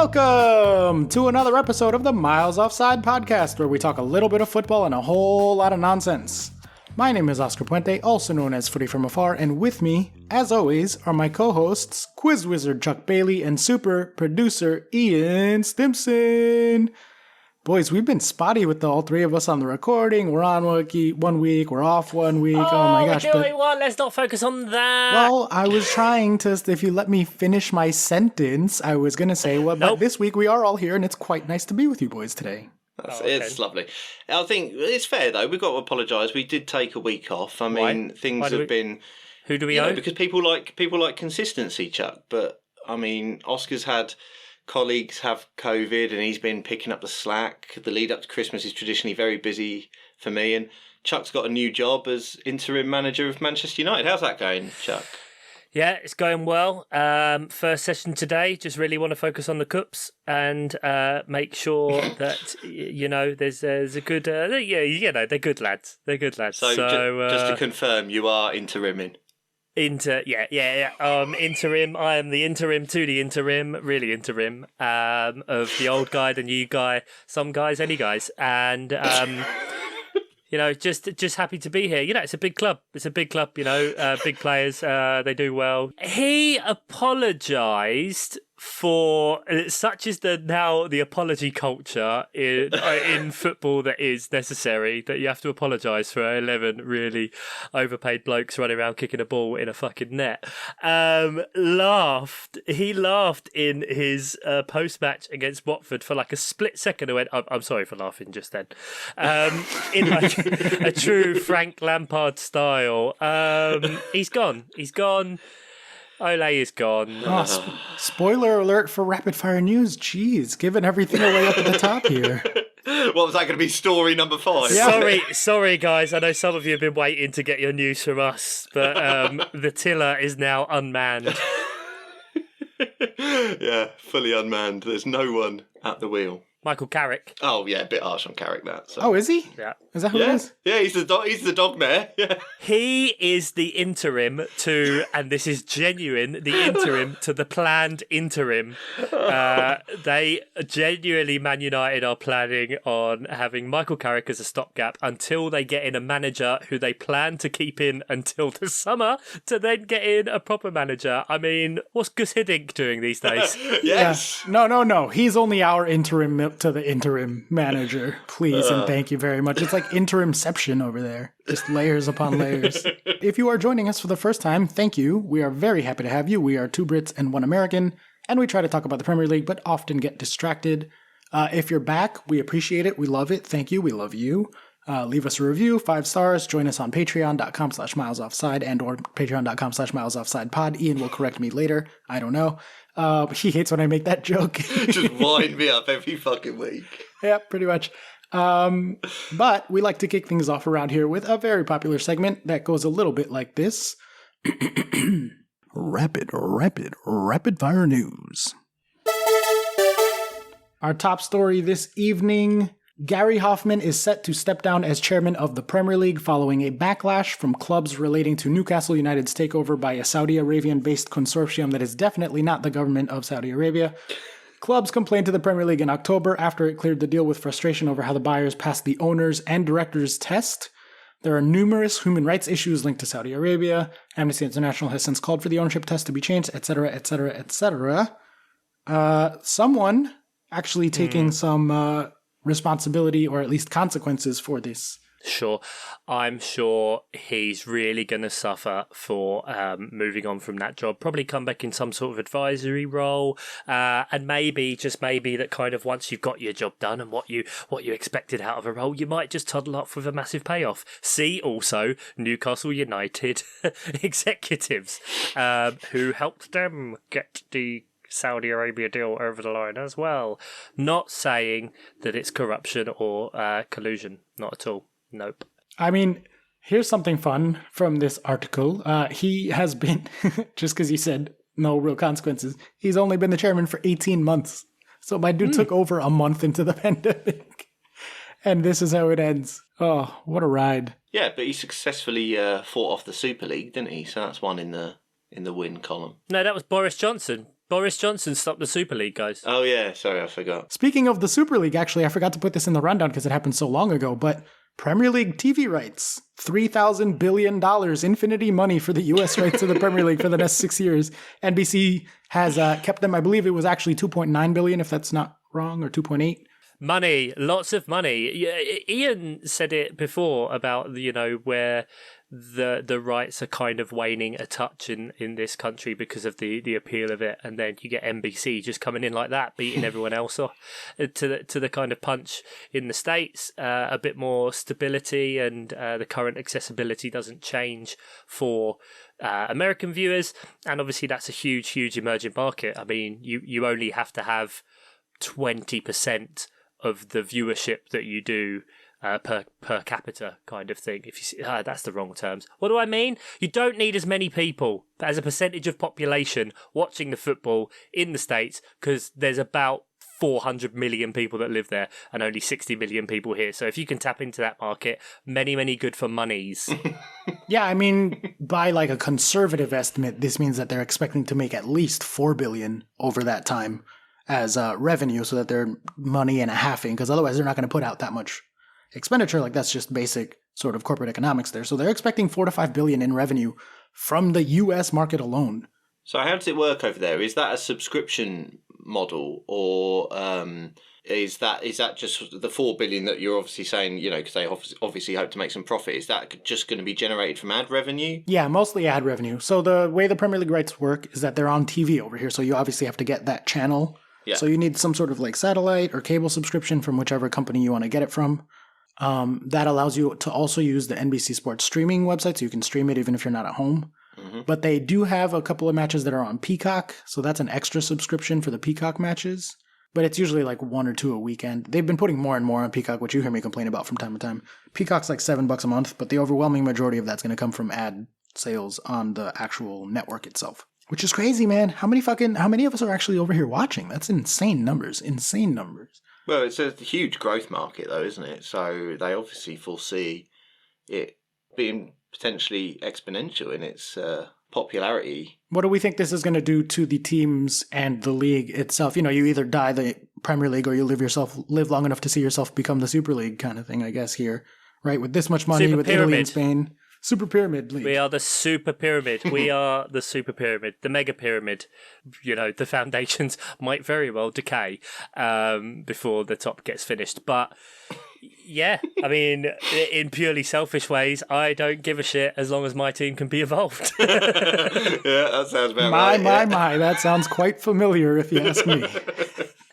Welcome to another episode of the Miles Offside podcast, where we talk a little bit of football and a whole lot of nonsense. My name is Oscar Puente, also known as Footy From Afar, and with me, as always, are my co-hosts, Quiz Wizard Chuck Bailey and super producer Ian Stimson. Boys, we've been spotty with all three of us on the recording. We're on 1 week, we're off 1 week. Oh my gosh. We're doing what? Let's not focus on that. Well, I was trying to, if you let me finish my sentence, I was going to say, well, but this week we are all here and it's quite nice to be with you boys today. It's lovely. I think it's fair, though. We've got to apologise. We did take a week off. I mean, things have been... Who do we owe? Because people like consistency, Chuck. But, I mean, Oscar's had... colleagues have COVID and he's been picking up the slack. The lead up to Christmas is traditionally very busy for me, and Chuck's got a new job as interim manager of Manchester United. How's that going, Chuck? Yeah, it's going well. First session today. Just really want to focus on the cups and make sure that there's a good. They're good lads. They're good lads. So just to confirm, you are interiming. Interim. I am the interim to the interim, really interim, of the old guy, the new guy, some guys, any guys, and just happy to be here. It's a big club. It's a big club. Big players. They do well. He apologised for such is the apology culture in football that is necessary, that you have to apologise for 11 really overpaid blokes running around kicking a ball in a fucking net. He laughed in his post-match against Watford for like a split second. I went, I'm sorry for laughing just then. In like a true Frank Lampard style. He's gone. Ole is gone. Oh, spoiler alert for rapid fire news. Jeez, giving everything away up at the top here. What was that going to be? Story number 5? Yeah. Sorry, guys. I know some of you have been waiting to get your news from us, but the tiller is now unmanned. Yeah, fully unmanned. There's no one at the wheel. Michael Carrick. Oh yeah, a bit harsh on Carrick that. So. Oh, is he? Yeah. Is that who it is? Yeah, he's the dog mare. Yeah. He is the interim to, and this is genuine, the interim to the planned interim. They genuinely, Man United are planning on having Michael Carrick as a stopgap until they get in a manager who they plan to keep in until the summer to then get in a proper manager. I mean, what's Gus Hiddink doing these days? Yes. Yeah. No. He's only our interim to the interim manager. Please and thank you very much. It's like interimception over there. Just layers upon layers. If you are joining us for the first time, thank you. We are very happy to have you. We are 2 Brits and 1 American, and we try to talk about the Premier League, but often get distracted. If you're back, we appreciate it. We love it. Thank you. We love you. Leave us a review, 5 stars. Join us on patreon.com/milesoffside and or patreon.com/milesoffsidepod. Ian will correct me later. I don't know. He hates when I make that joke. Just wind me up every fucking week. Yeah, pretty much. But we like to kick things off around here with a very popular segment that goes a little bit like this. Rapid fire news. Our top story this evening: Gary Hoffman is set to step down as chairman of the Premier League following a backlash from clubs relating to Newcastle United's takeover by a Saudi Arabian-based consortium that is definitely not the government of Saudi Arabia. Clubs complained to the Premier League in October after it cleared the deal with frustration over how the buyers passed the owners and directors test. There are numerous human rights issues linked to Saudi Arabia. Amnesty International has since called for the ownership test to be changed, etc., etc., etc. Someone actually taking some responsibility or at least consequences for this. Sure. I'm sure he's really going to suffer for moving on from that job. Probably come back in some sort of advisory role, and maybe, just maybe, that kind of once you've got your job done and what you expected out of a role, you might just toddle off with a massive payoff. See also Newcastle United executives who helped them get the Saudi Arabia deal over the line as well. Not saying that it's corruption or collusion. Not at all. Nope. I mean, here's something fun from this article. He has been, just because you said no real consequences, he's only been the chairman for 18 months. So my dude took over a month into the pandemic. And this is how it ends. Oh, what a ride. Yeah, but he successfully fought off the Super League, didn't he? So that's one in the win column. No, that was Boris Johnson. Boris Johnson stopped the Super League, guys. Oh, yeah. Sorry, I forgot. Speaking of the Super League, actually, I forgot to put this in the rundown because it happened so long ago, but Premier League TV rights, $3,000 billion, infinity money for the U.S. rights to the Premier League for the next 6 years. NBC has kept them. I believe it was actually $2.9 billion, if that's not wrong, or 2.8. Money, lots of money. Ian said it before about, where the rights are kind of waning a touch in this country because of the appeal of it, and then you get NBC just coming in like that, beating everyone else off to the kind of punch in the States. A bit more stability, and the current accessibility doesn't change for American viewers, and obviously that's a huge emerging market. I mean, you only have to have 20% of the viewership that you do per capita kind of thing. If you see, that's the wrong terms. What do I mean? You don't need as many people as a percentage of population watching the football in the States, because there's about 400 million people that live there and only 60 million people here. So if you can tap into that market, many good for monies. Yeah, I mean, by like a conservative estimate, this means that they're expecting to make at least $4 billion over that time as revenue, so that they're money and a halving, because otherwise they're not going to put out that much expenditure. Like, that's just basic sort of corporate economics there. So they're expecting $4 to $5 billion in revenue from the U.S. market alone. So how does it work over there? Is that a subscription model, or is that just the $4 billion that you're obviously saying, because they obviously hope to make some profit? Is that just going to be generated from ad revenue? Yeah, mostly ad revenue. So the way the Premier League rights work is that they're on TV over here, so you obviously have to get that channel. Yeah. So you need some sort of like satellite or cable subscription from whichever company you want to get it from. That allows you to also use the NBC Sports streaming website, so you can stream it even if you're not at home. Mm-hmm. But they do have a couple of matches that are on Peacock, so that's an extra subscription for the Peacock matches. But it's usually like 1 or 2 a weekend. They've been putting more and more on Peacock, which you hear me complain about from time to time. Peacock's like $7 a month, but the overwhelming majority of that's going to come from ad sales on the actual network itself. Which is crazy, man. How many of us are actually over here watching? That's insane numbers. Well, it's a huge growth market, though, isn't it? So they obviously foresee it being potentially exponential in its popularity. What do we think this is going to do to the teams and the league itself? You either die the Premier League or you live long enough to see yourself become the Super League kind of thing, I guess, here. Right? With this much money, Super with Pyramid. Italy and Spain. Super Pyramid League. We are the Super Pyramid. We are the Super Pyramid. The Mega Pyramid. The foundations might very well decay before the top gets finished. But yeah, I mean, in purely selfish ways, I don't give a shit as long as my team can be evolved. Yeah, that sounds about right. My. That sounds quite familiar, if you ask me.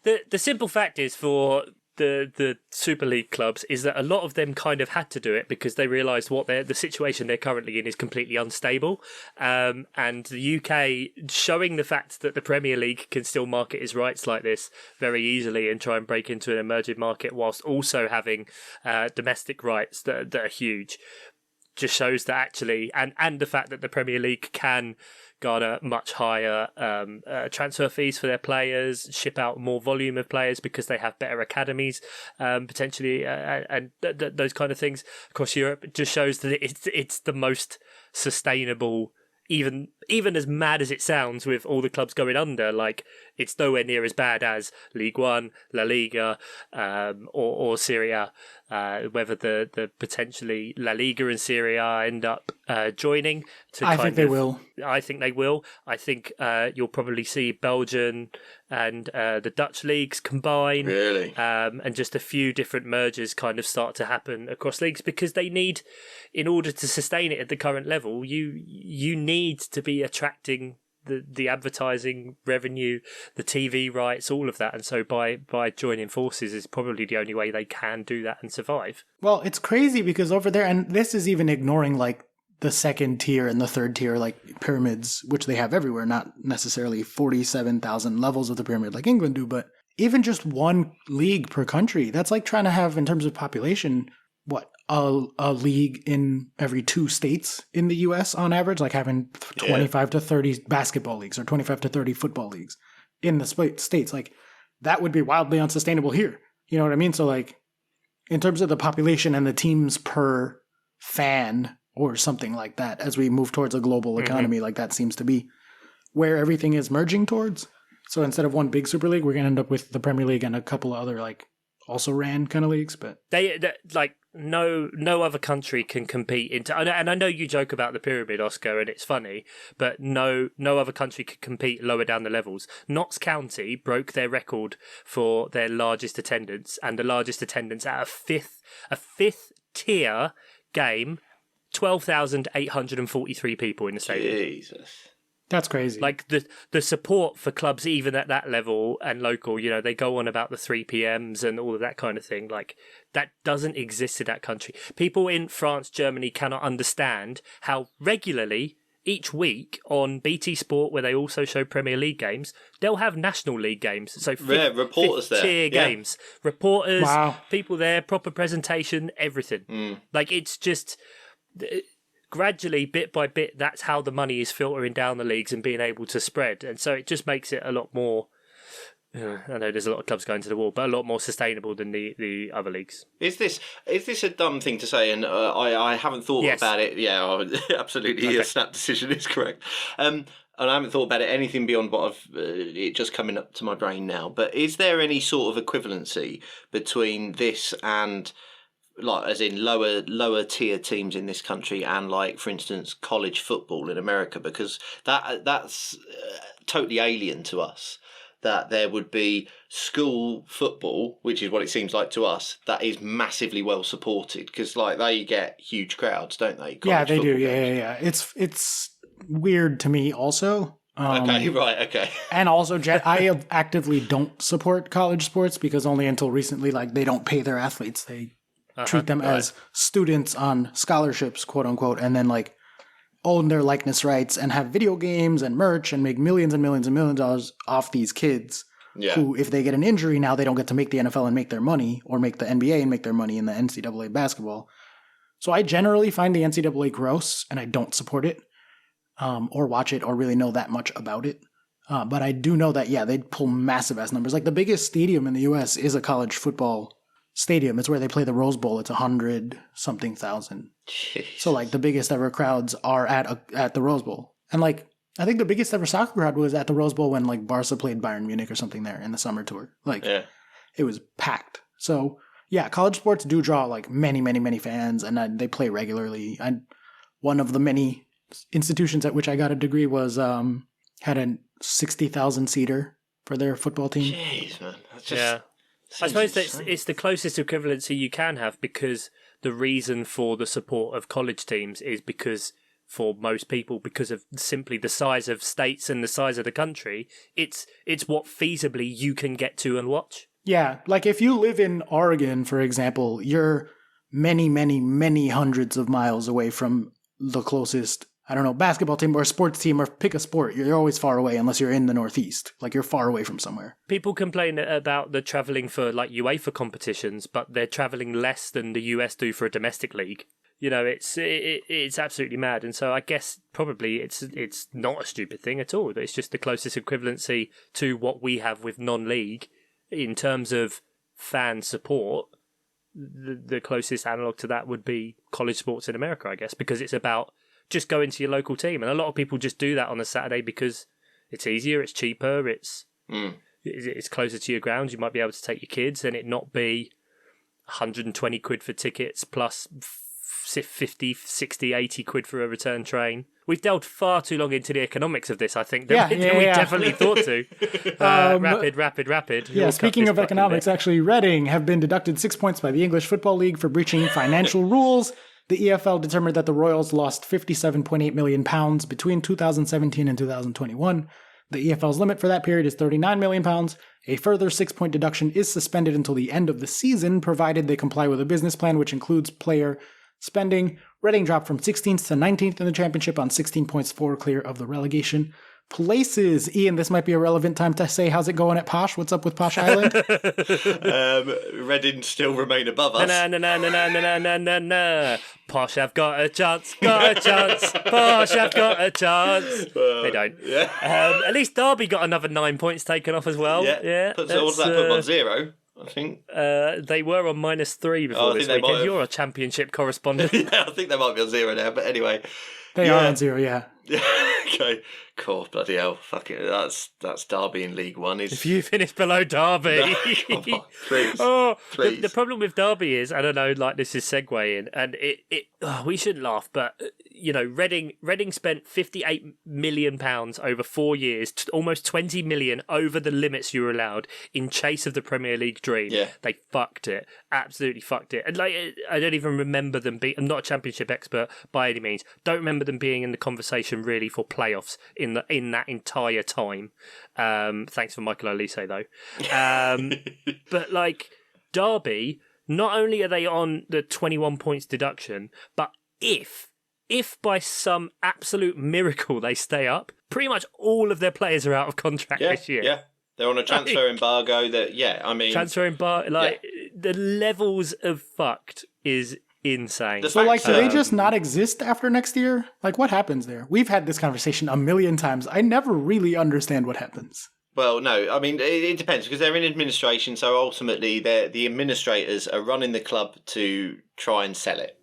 The simple fact is, for the Super League clubs, is that a lot of them kind of had to do it because they realised the situation they're currently in is completely unstable. And the UK showing the fact that the Premier League can still market its rights like this very easily and try and break into an emerging market whilst also having domestic rights that are huge, just shows that actually, and the fact that the Premier League can garner much higher transfer fees for their players, ship out more volume of players because they have better academies, potentially, and those kind of things across Europe. It just shows that it's the most sustainable. Even as mad as it sounds, with all the clubs going under, like, it's nowhere near as bad as League One, La Liga, or Serie A. Whether the potentially La Liga and Serie A end up joining, I think they will. I think they will. I think you'll probably see Belgian and the Dutch leagues combine, really, and just a few different mergers kind of start to happen across leagues, because they need, in order to sustain it at the current level, you need to be attracting the advertising revenue, the TV rights, all of that. And so by joining forces is probably the only way they can do that and survive. Well, it's crazy because over there, and this is even ignoring like the second tier and the third tier, like pyramids, which they have everywhere, not necessarily 47,000 levels of the pyramid like England do, but even just one league per country. That's like trying to have, in terms of population, a league in every 2 states in the U.S. on average, like having 25 to 30 basketball leagues or 25 to 30 football leagues in the states. Like, that would be wildly unsustainable here. You know what I mean? So, like, in terms of the population and the teams per fan or something like that, as we move towards a global economy, like that seems to be where everything is merging towards. So instead of one big Super League, we're going to end up with the Premier League and a couple of other like also ran kind of leagues. But they like no other country can compete into. And I know you joke about the pyramid, Oscar, and it's funny, but no other country can compete lower down the levels. Notts County broke their record for their largest attendance, and the largest attendance at a fifth tier game, 12,843 people in the stadium. Jesus. that's crazy. Like the support for clubs even at that level and local, they go on about the 3 PMs and all of that kind of thing. Like that doesn't exist in that country. People in France, Germany cannot understand how regularly each week on BT Sport, where they also show Premier League games, they'll have National League games. So reporters there. tier games, reporters, Wow. people there, proper presentation, everything. Like it's just gradually, bit by bit, that's how the money is filtering down the leagues and being able to spread. And so it just makes it a lot more, I know there's a lot of clubs going to the wall, but a lot more sustainable than the other leagues. Is this a dumb thing to say? And I haven't thought about it. Yeah, absolutely. Okay. Your snap decision is correct. And I haven't thought about it anything beyond what it just coming up to my brain now. But is there any sort of equivalency between this and, like, as in lower tier teams in this country and, like, for instance, college football in America? Because that's totally alien to us. That there would be school football, which is what it seems like to us, that is massively well supported, because like they get huge crowds, don't they? Yeah, they do. Yeah. It's weird to me also. Okay. And also, I actively don't support college sports because only until recently, like, they don't pay their athletes. They treat them as students on scholarships, quote unquote, and then like own their likeness rights and have video games and merch and make millions and millions and millions of dollars off these kids who, if they get an injury now, they don't get to make the NFL and make their money, or make the NBA and make their money in the NCAA basketball. So I generally find the NCAA gross and I don't support it or watch it or really know that much about it. But I do know that, they pull massive ass numbers. Like the biggest stadium in the US is a college football stadium. It's where they play the Rose Bowl. It's 100-something thousand. Jeez. So like the biggest ever crowds are at the Rose Bowl. And like I think the biggest ever soccer crowd was at the Rose Bowl when like Barca played Bayern Munich or something there in the summer tour. Like it was packed. So college sports do draw like many, many, many fans, and they play regularly. One of the many institutions at which I got a degree was had a 60,000 seater for their football team. Jeez, man. That's just I suppose it's the closest equivalency you can have, because the reason for the support of college teams is because, for most people, because of simply the size of states and the size of the country, it's what feasibly you can get to and watch. Yeah, like if you live in Oregon, for example, you're many, many, many hundreds of miles away from the closest, I don't know, basketball team or a sports team, or pick a sport. You're always far away unless you're in the Northeast. Like you're far away from somewhere. People complain about the travelling for like UEFA competitions, but they're travelling less than the US do for a domestic league. It's absolutely mad. And so I guess probably it's not a stupid thing at all. It's just the closest equivalency to what we have with non-league in terms of fan support. The closest analogue to that would be college sports in America, I guess, because it's about just going to your local team. And a lot of people just do that on a Saturday because it's easier, it's cheaper, it's closer to your ground. You might be able to take your kids and it not be 120 quid for tickets plus 50, 60, 80 quid for a return train. We've delved far too long into the economics of this, I think, than we definitely thought to. Rapid. Yeah, speaking of economics, actually, Reading have been deducted 6 points by the English Football League for breaching financial rules. The EFL determined that the Royals lost £57.8 million between 2017 and 2021. The EFL's limit for that period is £39 million. A further 6-point deduction is suspended until the end of the season, provided they comply with a business plan which includes player spending. Reading dropped from 16th to 19th in the championship on 16 points, 4 clear of the relegation places. Ian, this might be a relevant time to say, how's it going at Posh? What's up with Posh Island? Reading still remain above us. No. Posh have got a chance. Posh have got a chance. They don't. Yeah. At least Derby got another 9 points taken off as well. Yeah. What's that put on 0? I think. They were on -3 before this weekend. You're a championship correspondent. Yeah, I think they might be on 0 now, but anyway. They are on 0, yeah. Okay, cool. Bloody hell, fuck it. That's Derby in League One. If you finish below Derby, come on, please. Please. The problem with Derby is, I don't know, like this is segueing, and we shouldn't laugh, but Reading spent £58 million over 4 years, almost 20 million over the limits you were allowed in chase of the Premier League dream. Yeah. They fucked it, absolutely fucked it, and I don't even remember them being. I'm not a championship expert by any means. Don't remember them being in the conversation really for playoffs in that entire time. Thanks for Michael Olise though. But Derby, not only are they on the 21 points deduction, but if by some absolute miracle they stay up, pretty much all of their players are out of contract this year. Yeah, they're on a transfer embargo. Transfer embargo. The levels of fucked is insane. So, do they just not exist after next year? What happens there? We've had this conversation a million times. I never really understand what happens. Well, no, I mean, it depends because they're in administration, so ultimately the administrators are running the club to try and sell it.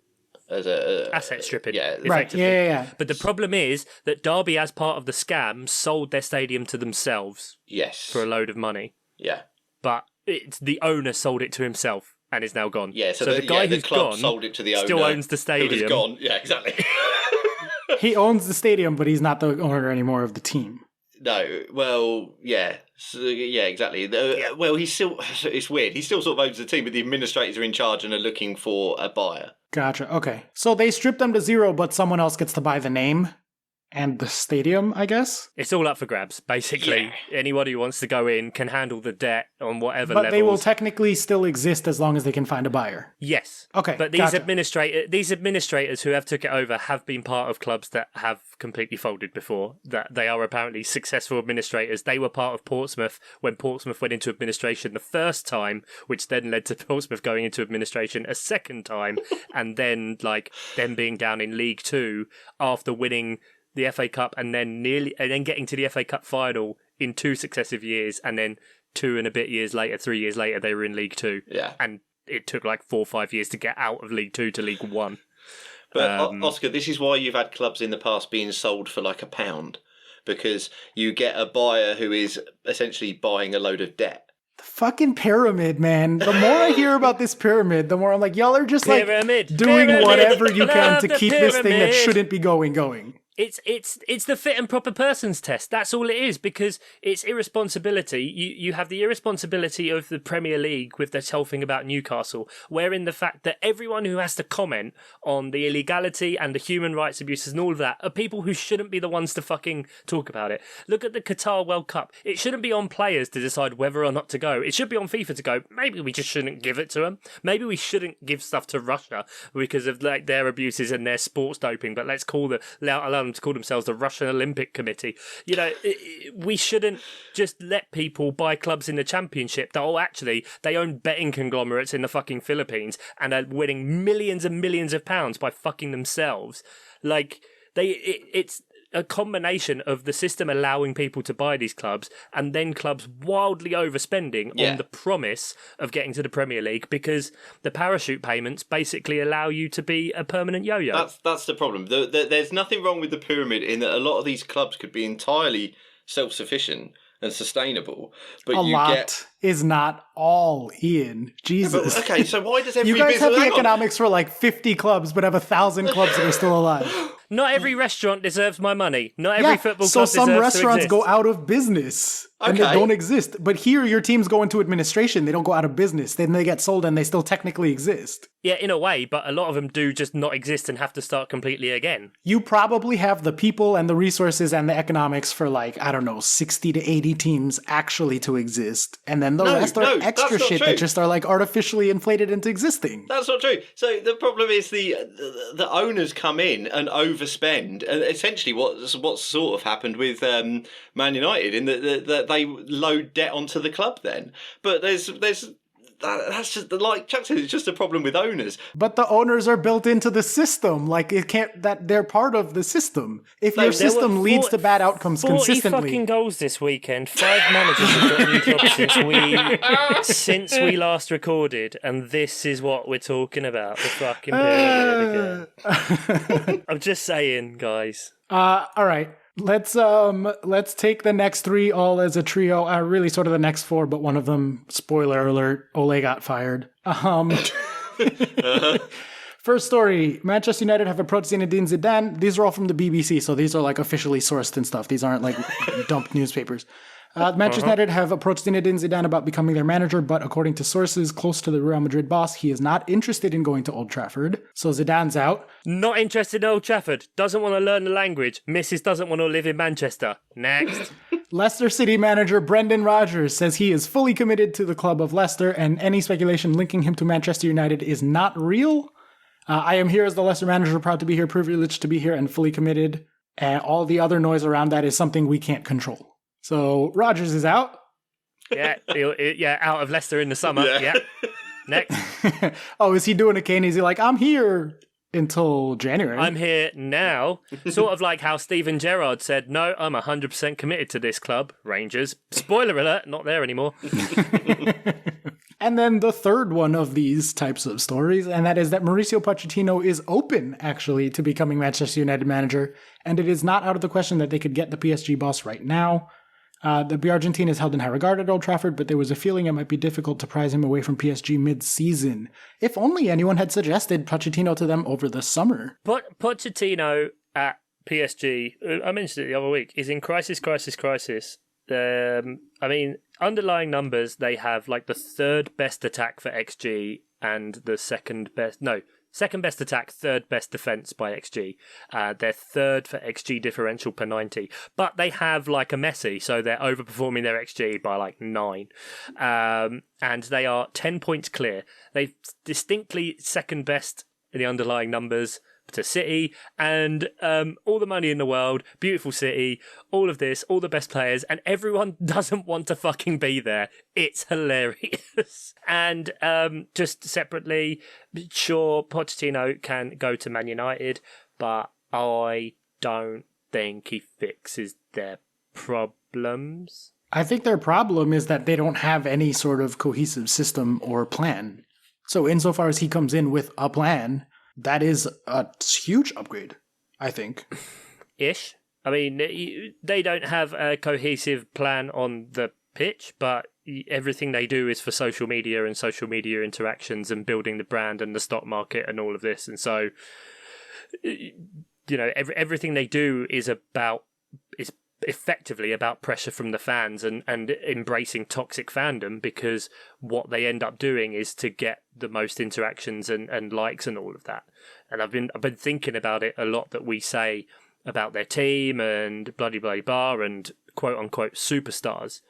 As asset stripping. Yeah, right. Yeah. But the problem is that Derby, as part of the scam, sold their stadium to themselves. Yes. For a load of money. Yeah. But it's the owner sold it to himself and is now gone. Yeah, so the guy who's gone sold it to the owner. Still owns the stadium. Who was gone. Yeah, exactly. He owns the stadium, but he's not the owner anymore of the team. No, well, yeah. So, yeah, exactly. Well, he's still... It's weird. He still sort of owns the team, but the administrators are in charge and are looking for a buyer. Gotcha. Okay. So they strip them to 0, but someone else gets to buy the name and the stadium, I guess? It's all up for grabs, basically. Yeah. Anybody who wants to go in can handle the debt on whatever level. But they will technically still exist as long as they can find a buyer. Yes. Okay. But these administrators who have took it over have been part of clubs that have completely folded before. That they are apparently successful administrators. They were part of Portsmouth when Portsmouth went into administration the first time, which then led to Portsmouth going into administration a second time, and then them being down in League Two after winning the FA Cup and then getting to the FA Cup final in 2 successive years, and then 2 and a bit years later, 3 years later, they were in League Two. Yeah. And it took 4 or 5 years to get out of League Two to League One. But Oscar, this is why you've had clubs in the past being sold for £1, because you get a buyer who is essentially buying a load of debt. The fucking pyramid, man. The more I hear about this pyramid, the more I'm like, y'all are just doing whatever you can to keep this thing that shouldn't be going. It's the fit and proper persons test. That's all it is, because it's irresponsibility. You have the irresponsibility of the Premier League with this whole thing about Newcastle, wherein the fact that everyone who has to comment on the illegality and the human rights abuses and all of that are people who shouldn't be the ones to fucking talk about it. Look at the Qatar World Cup. It shouldn't be on players to decide whether or not to go. It should be on FIFA to go, maybe we just shouldn't give it to them. Maybe we shouldn't give stuff to Russia because of their abuses and their sports doping, but let's allow them to call themselves the Russian Olympic Committee. We shouldn't just let people buy clubs in the Championship that, actually, they own betting conglomerates in the fucking Philippines and are winning millions and millions of pounds by fucking themselves. It's a combination of the system allowing people to buy these clubs and then clubs wildly overspending on the promise of getting to the Premier League, because the parachute payments basically allow you to be a permanent yo-yo. That's the problem. There's nothing wrong with the pyramid in that a lot of these clubs could be entirely self-sufficient and sustainable, but is not all, Ian. Jesus. Yeah, okay, so why does every you guys have the economics for 50 clubs, but have 1,000 clubs that are still alive? Not every restaurant deserves my money. Not every football club deserves to exist. So some restaurants go out of business and they don't exist. But here, your teams go into administration. They don't go out of business. Then they get sold and they still technically exist. Yeah, in a way, but a lot of them do just not exist and have to start completely again. You probably have the people and the resources and the economics for 60 to 80 teams actually to exist. And then the rest are extra shit that just are artificially inflated into existing. That's not true. So the problem is the owners come in and overspend, and essentially what's sort of happened with Man United in that they load debt onto the club then. But there's that's just like Chuck said. It's just a problem with owners. But the owners are built into the system. Like it can't that they're part of the system. If your system leads to bad outcomes 40 consistently, fucking goals this weekend. 5 managers have got new jobs since we last recorded, and this is what we're talking about. The fucking period again. I'm just saying, guys. all right. Let's take the next 3 all as a trio. Really, sort of the next 4, but one of them, spoiler alert, Ole got fired. First story: Manchester United have approached Zinedine Zidane. These are all from the BBC, so these are like officially sourced and stuff. These aren't like dumped newspapers. Manchester United have approached Zinedine Zidane about becoming their manager, but according to sources close to the Real Madrid boss, he is not interested in going to Old Trafford. So Zidane's out. Not interested in Old Trafford. Doesn't want to learn the language. Mrs. doesn't want to live in Manchester. Next. Leicester City manager Brendan Rodgers says he is fully committed to the club of Leicester, and any speculation linking him to Manchester United is not real. I am here as the Leicester manager, proud to be here, privileged to be here, and fully committed. And all the other noise around that is something we can't control. So Rodgers is out. Yeah, out of Leicester in the summer. Yeah. Next. Oh, is he doing a cane? Is he like, I'm here until January? I'm here now. Sort of like how Steven Gerrard said, no, I'm 100% committed to this club, Rangers. Spoiler alert, not there anymore. And then the third one of these types of stories, and that is that Mauricio Pochettino is open, actually, to becoming Manchester United manager, and it is not out of the question that they could get the PSG boss right now. The Argentine is held in high regard at Old Trafford, but there was a feeling it might be difficult to prize him away from PSG mid-season. If only anyone had suggested Pochettino to them over the summer. But Pochettino at PSG, I mentioned it the other week, is in crisis. I mean, underlying numbers, they have like the 3rd best attack for XG and the second best attack, 3rd best defense by XG. They're 3rd for XG differential per 90. But they have like a Messi, so they're overperforming their XG by like 9. And they are 10 points clear. They're distinctly 2nd best in the underlying numbers to City, and all the money in the world, beautiful city, all of this, all the best players, and everyone doesn't want to fucking be there. It's hilarious. And just separately, sure, Pochettino can go to Man United, but I don't think he fixes their problems. I think their problem is that they don't have any sort of cohesive system or plan. So insofar as he comes in with a plan, that is a huge upgrade, I think. Ish. I mean, they don't have a cohesive plan on the pitch, but everything they do is for social media and social media interactions and building the brand and the stock market and all of this. And so, you know, everything they do is effectively about pressure from the fans and embracing toxic fandom, because what they end up doing is to get the most interactions and likes and all of that. And I've been thinking about it a lot, that we say about their team and bloody blah and quote unquote superstars.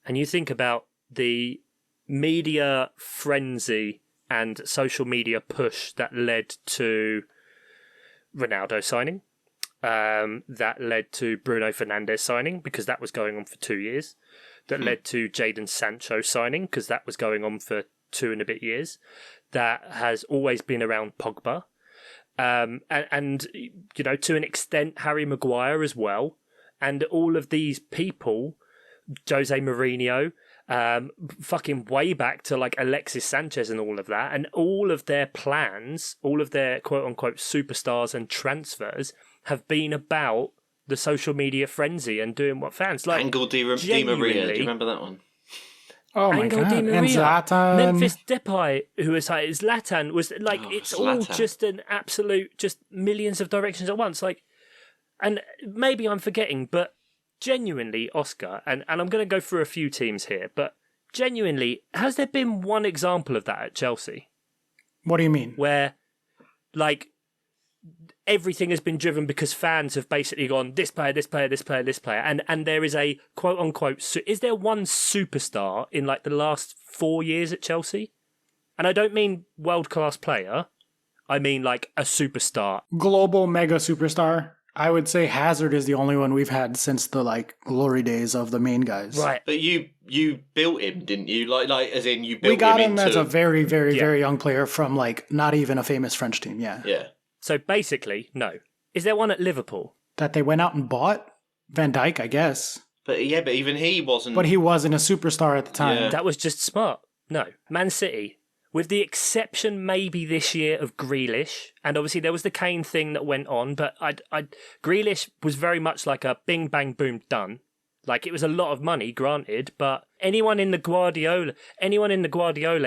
And you think about the media frenzy and social media push that led to Ronaldo signing. That led to Bruno Fernandes signing, because that was going on for 2 years. That led to Jadon Sancho signing, because that was going on for 2 and a bit years. That has always been around Pogba. And you know, to an extent, Harry Maguire as well. And all of these people, Jose Mourinho, fucking way back to like Alexis Sanchez and all of that. And all of their plans, all of their quote unquote superstars and transfers have been about the social media frenzy and doing what fans like. Angel Di Maria, do you remember that one? Oh my Angel god! Di Maria, and Zlatan. Memphis Depay, who was like Zlatan, was like it's all Zlatan. just an absolute, just millions of directions at once. Like, and maybe I'm forgetting, but genuinely, Oscar, and I'm going to go through a few teams here, but genuinely, has there been one example of that at Chelsea? What do you mean? Where, like, everything has been driven because fans have basically gone, this player, and there is a quote-unquote, is there one superstar in, like, the last 4 years at Chelsea? And I don't mean world-class player, I mean, like, a superstar. Global mega superstar. I would say Hazard is the only one we've had since the glory days of the main guys. Right. But you built him, didn't you? Like as in you built him. We got him into... as a very, very, very young player from not even a famous French team. Yeah. Yeah. So basically, no. Is there one at Liverpool? That they went out and bought? Van Dijk, I guess. But even he wasn't. But he wasn't a superstar at the time. Yeah. That was just smart. No. Man City, with the exception maybe this year of Grealish, and obviously there was the Kane thing that went on, but Grealish was very much like a bing, bang, boom, done. Like, it was a lot of money, granted, but anyone in the Guardiola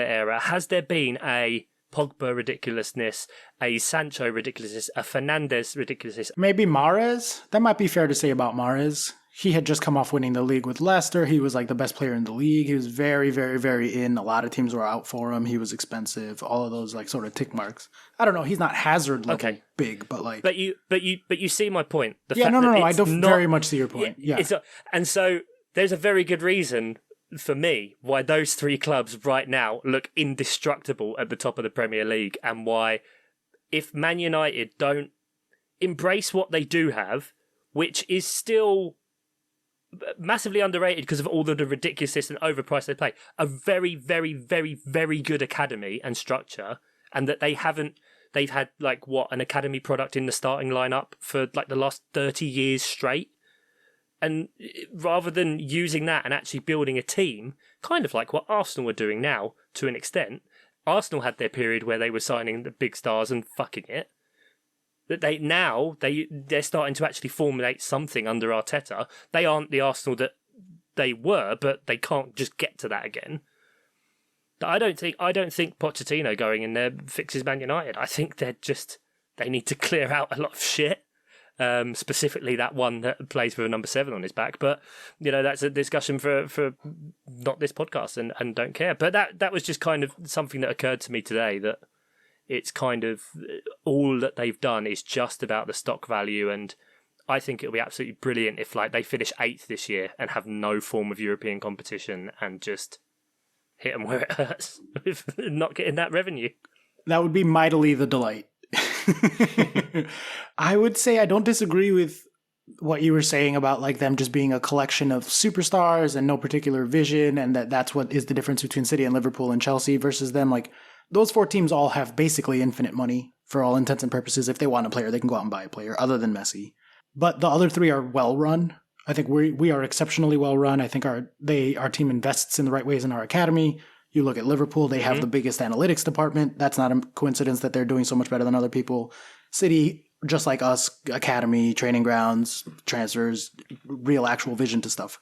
era, has there been a Pogba ridiculousness, a Sancho ridiculousness, a Fernandes ridiculousness? Maybe Mahrez? That might be fair to say about Mahrez. He had just come off winning the league with Leicester. He was the best player in the league. He was very, very, very in. A lot of teams were out for him. He was expensive. All of those sort of tick marks. I don't know. He's not Hazard level big, but But you see my point. No. I don't very much see your point. Yeah. And so there's a very good reason for me why those three clubs right now look indestructible at the top of the Premier League, and why if Man United don't embrace what they do have, which is still massively underrated because of all of the ridiculousness and overpriced they play, a very, very, very, very good academy and structure, and that they've had an academy product in the starting lineup for the last 30 years straight. And rather than using that and actually building a team, kind of like what Arsenal are doing now to an extent, Arsenal had their period where they were signing the big stars and fucking it. That they're starting to actually formulate something under Arteta. They aren't the Arsenal that they were, but they can't just get to that again. I don't think Pochettino going in there fixes Man United. I think they need to clear out a lot of shit. Specifically that one that plays with a number 7 on his back, but that's a discussion for not this podcast, and don't care. But that was just kind of something that occurred to me today, that it's kind of all that they've done is just about the stock value, and I think it'll be absolutely brilliant if they finish 8th this year and have no form of European competition and just hit them where it hurts with not getting that revenue. That would be mightily the delight. I would say I don't disagree with what you were saying about them just being a collection of superstars and no particular vision, and that's what is the difference between City and Liverpool and Chelsea versus them. Those 4 teams all have basically infinite money for all intents and purposes. If they want a player, they can go out and buy a player, other than Messi. But the other 3 are well run. I think we are exceptionally well run. I think our team invests in the right ways in our academy. You look at Liverpool, they have the biggest analytics department. That's not a coincidence that they're doing so much better than other people. City, just like us, academy, training grounds, transfers, real actual vision to stuff.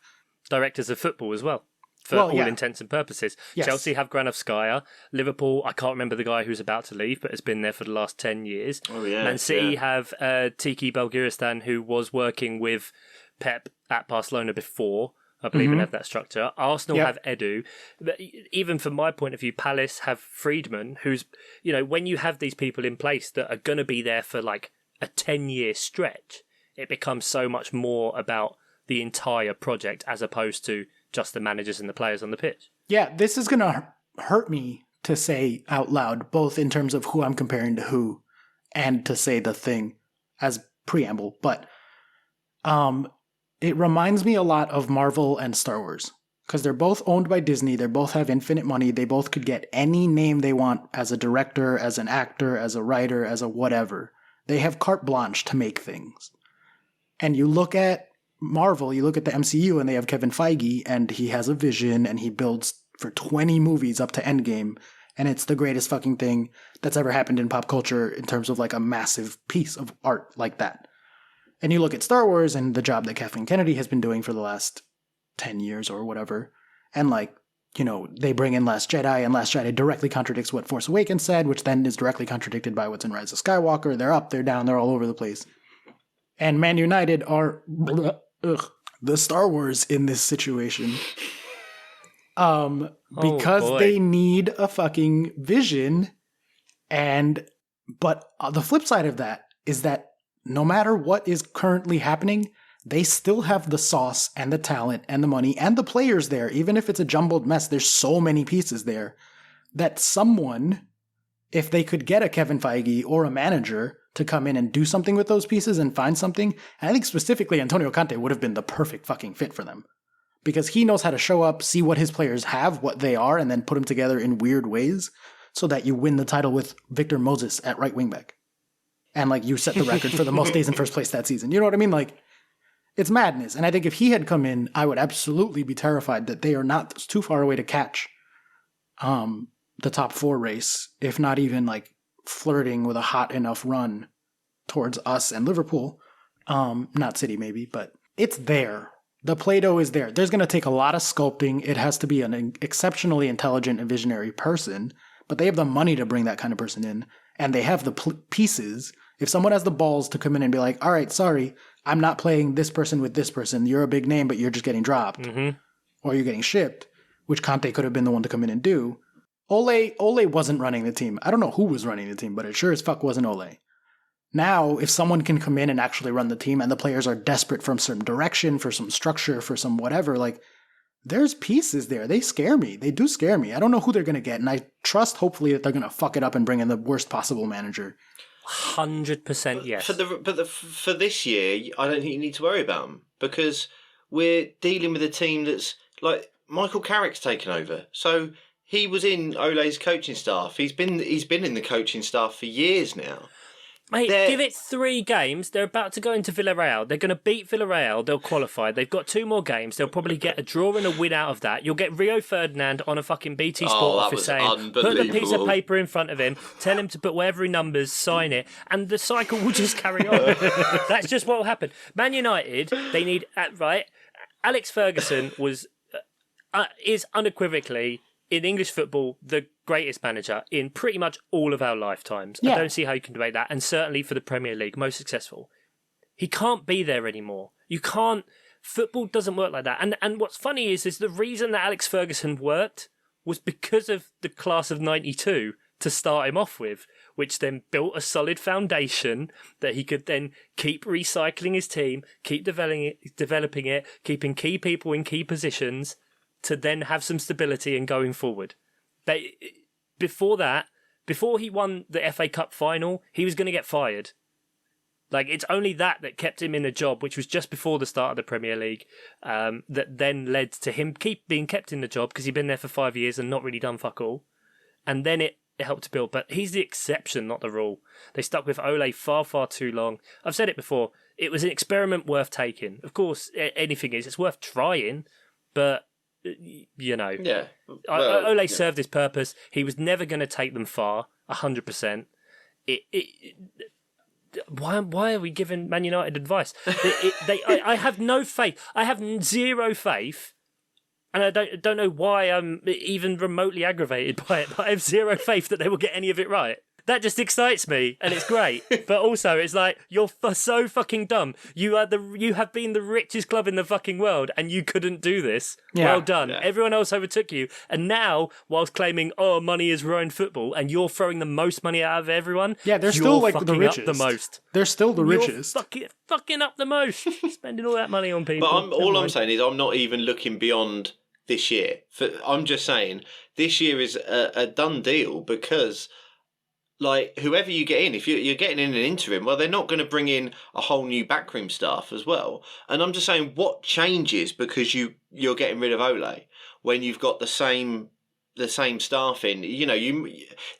Directors of football as well, for all intents and purposes. Yes. Chelsea have Granovskaya. Liverpool, I can't remember the guy who's about to leave, but has been there for the last 10 years. Oh, yeah. Man City have Tiki Belgiristan, who was working with Pep at Barcelona before, I believe, and have that structure. Arsenal have Edu. But even from my point of view, Palace have Friedman, who's, when you have these people in place that are going to be there for a 10-year stretch, it becomes so much more about the entire project as opposed to just the managers and the players on the pitch. Yeah, this is going to hurt me to say out loud, both in terms of who I'm comparing to who and to say the thing as preamble, but it reminds me a lot of Marvel and Star Wars, because they're both owned by Disney. They both have infinite money. They both could get any name they want as a director, as an actor, as a writer, as a whatever. They have carte blanche to make things. And you look at Marvel, you look at the MCU, and they have Kevin Feige, and he has a vision, and he builds for 20 movies up to Endgame, and it's the greatest fucking thing that's ever happened in pop culture in terms of a massive piece of art like that. And you look at Star Wars and the job that Kathleen Kennedy has been doing for the last 10 years or whatever, and they bring in Last Jedi, and Last Jedi directly contradicts what Force Awakens said, which then is directly contradicted by what's in Rise of Skywalker. They're up, they're down, they're all over the place. And Man United are the Star Wars in this situation. Because they need a fucking vision. But the flip side of that is that no matter what is currently happening, they still have the sauce and the talent and the money and the players there. Even if it's a jumbled mess, there's so many pieces there that someone if they could get a Kevin Feige or a manager to come in and do something with those pieces and find something, and I think specifically Antonio Conte would have been the perfect fucking fit for them. Because he knows how to show up, see what his players have, what they are, and then put them together in weird ways so that you win the title with Victor Moses at right wing back. And like you set the record for the most days in first place that season. You know what I mean? Like, it's madness. And I think if he had come in, I would absolutely be terrified that they are not too far away to catch the top 4 race, if not even like flirting with a hot enough run towards us and Liverpool. Not City maybe, but it's there. The Play-Doh is there. There's going to take a lot of sculpting. It has to be an exceptionally intelligent and visionary person, but they have the money to bring that kind of person in, and they have the pieces. If someone has the balls to come in and be like, all right, sorry, I'm not playing this person with this person. You're a big name, but you're just getting dropped, or you're getting shipped, which Conte could have been the one to come in and do. Ole wasn't running the team. I don't know who was running the team, but it sure as fuck wasn't Ole. Now, if someone can come in and actually run the team and the players are desperate for some direction, for some structure, for some whatever, like, there's pieces there. They scare me. They do scare me. I don't know who they're going to get, and I trust, hopefully, that they're going to fuck it up and bring in the worst possible manager. 100% yes. For this year, I don't think you need to worry about them, because we're dealing with a team that's, like, Michael Carrick's taken over. So he was in Ole's coaching staff. He's been in the coaching staff for years now. Mate, give it 3 games. They're about to go into Villarreal. They're going to beat Villarreal. They'll qualify. They've got 2 more games. They'll probably get a draw and a win out of that. You'll get Rio Ferdinand on a fucking BT Sport office saying, put the piece of paper in front of him, tell him to put whatever he numbers, sign it, and the cycle will just carry on. That's just what will happen. Man United, they need... Right, Alex Ferguson is unequivocally, in English football, the greatest manager in pretty much all of our lifetimes. Yeah. I don't see how you can debate that. And certainly for the Premier League, most successful. He can't be there anymore. You can't... Football doesn't work like that. And what's funny is the reason that Alex Ferguson worked was because of the class of 92 to start him off with, which then built a solid foundation that he could then keep recycling his team, keep developing it, keeping key people in key positions to then have some stability and going forward. Before he won the FA Cup final, he was going to get fired. Like, it's only that kept him in a job, which was just before the start of the Premier League, that then led to him being kept in the job because he'd been there for 5 years and not really done fuck all. And then it helped to build. But he's the exception, not the rule. They stuck with Ole far, far too long. I've said it before. It was an experiment worth taking. Of course, anything is. It's worth trying, but... You know, yeah. Well, Ole served his purpose. He was never going to take them far, 100%. Why are we giving Man United advice? I have no faith. I have 0 faith, and I don't know why I'm even remotely aggravated by it. But I have 0 faith that they will get any of it right. That just excites me, and it's great. But also, it's like, you're so fucking dumb. You have been the richest club in the fucking world, and you couldn't do this. Yeah. Well done. Yeah. Everyone else overtook you. And now, whilst claiming, money is ruined football, and you're throwing the most money out of everyone, yeah, they're still like the richest. Up the most. They're still the richest. Fucking up the most. Spending all that money on people. But all I'm saying is, I'm not even looking beyond this year. I'm just saying, this year is a done deal, because... Like, whoever you get in, if you're getting in an interim, well, they're not going to bring in a whole new backroom staff as well. And I'm just saying, what changes because you're getting rid of Ole when you've got the same staff in? You know,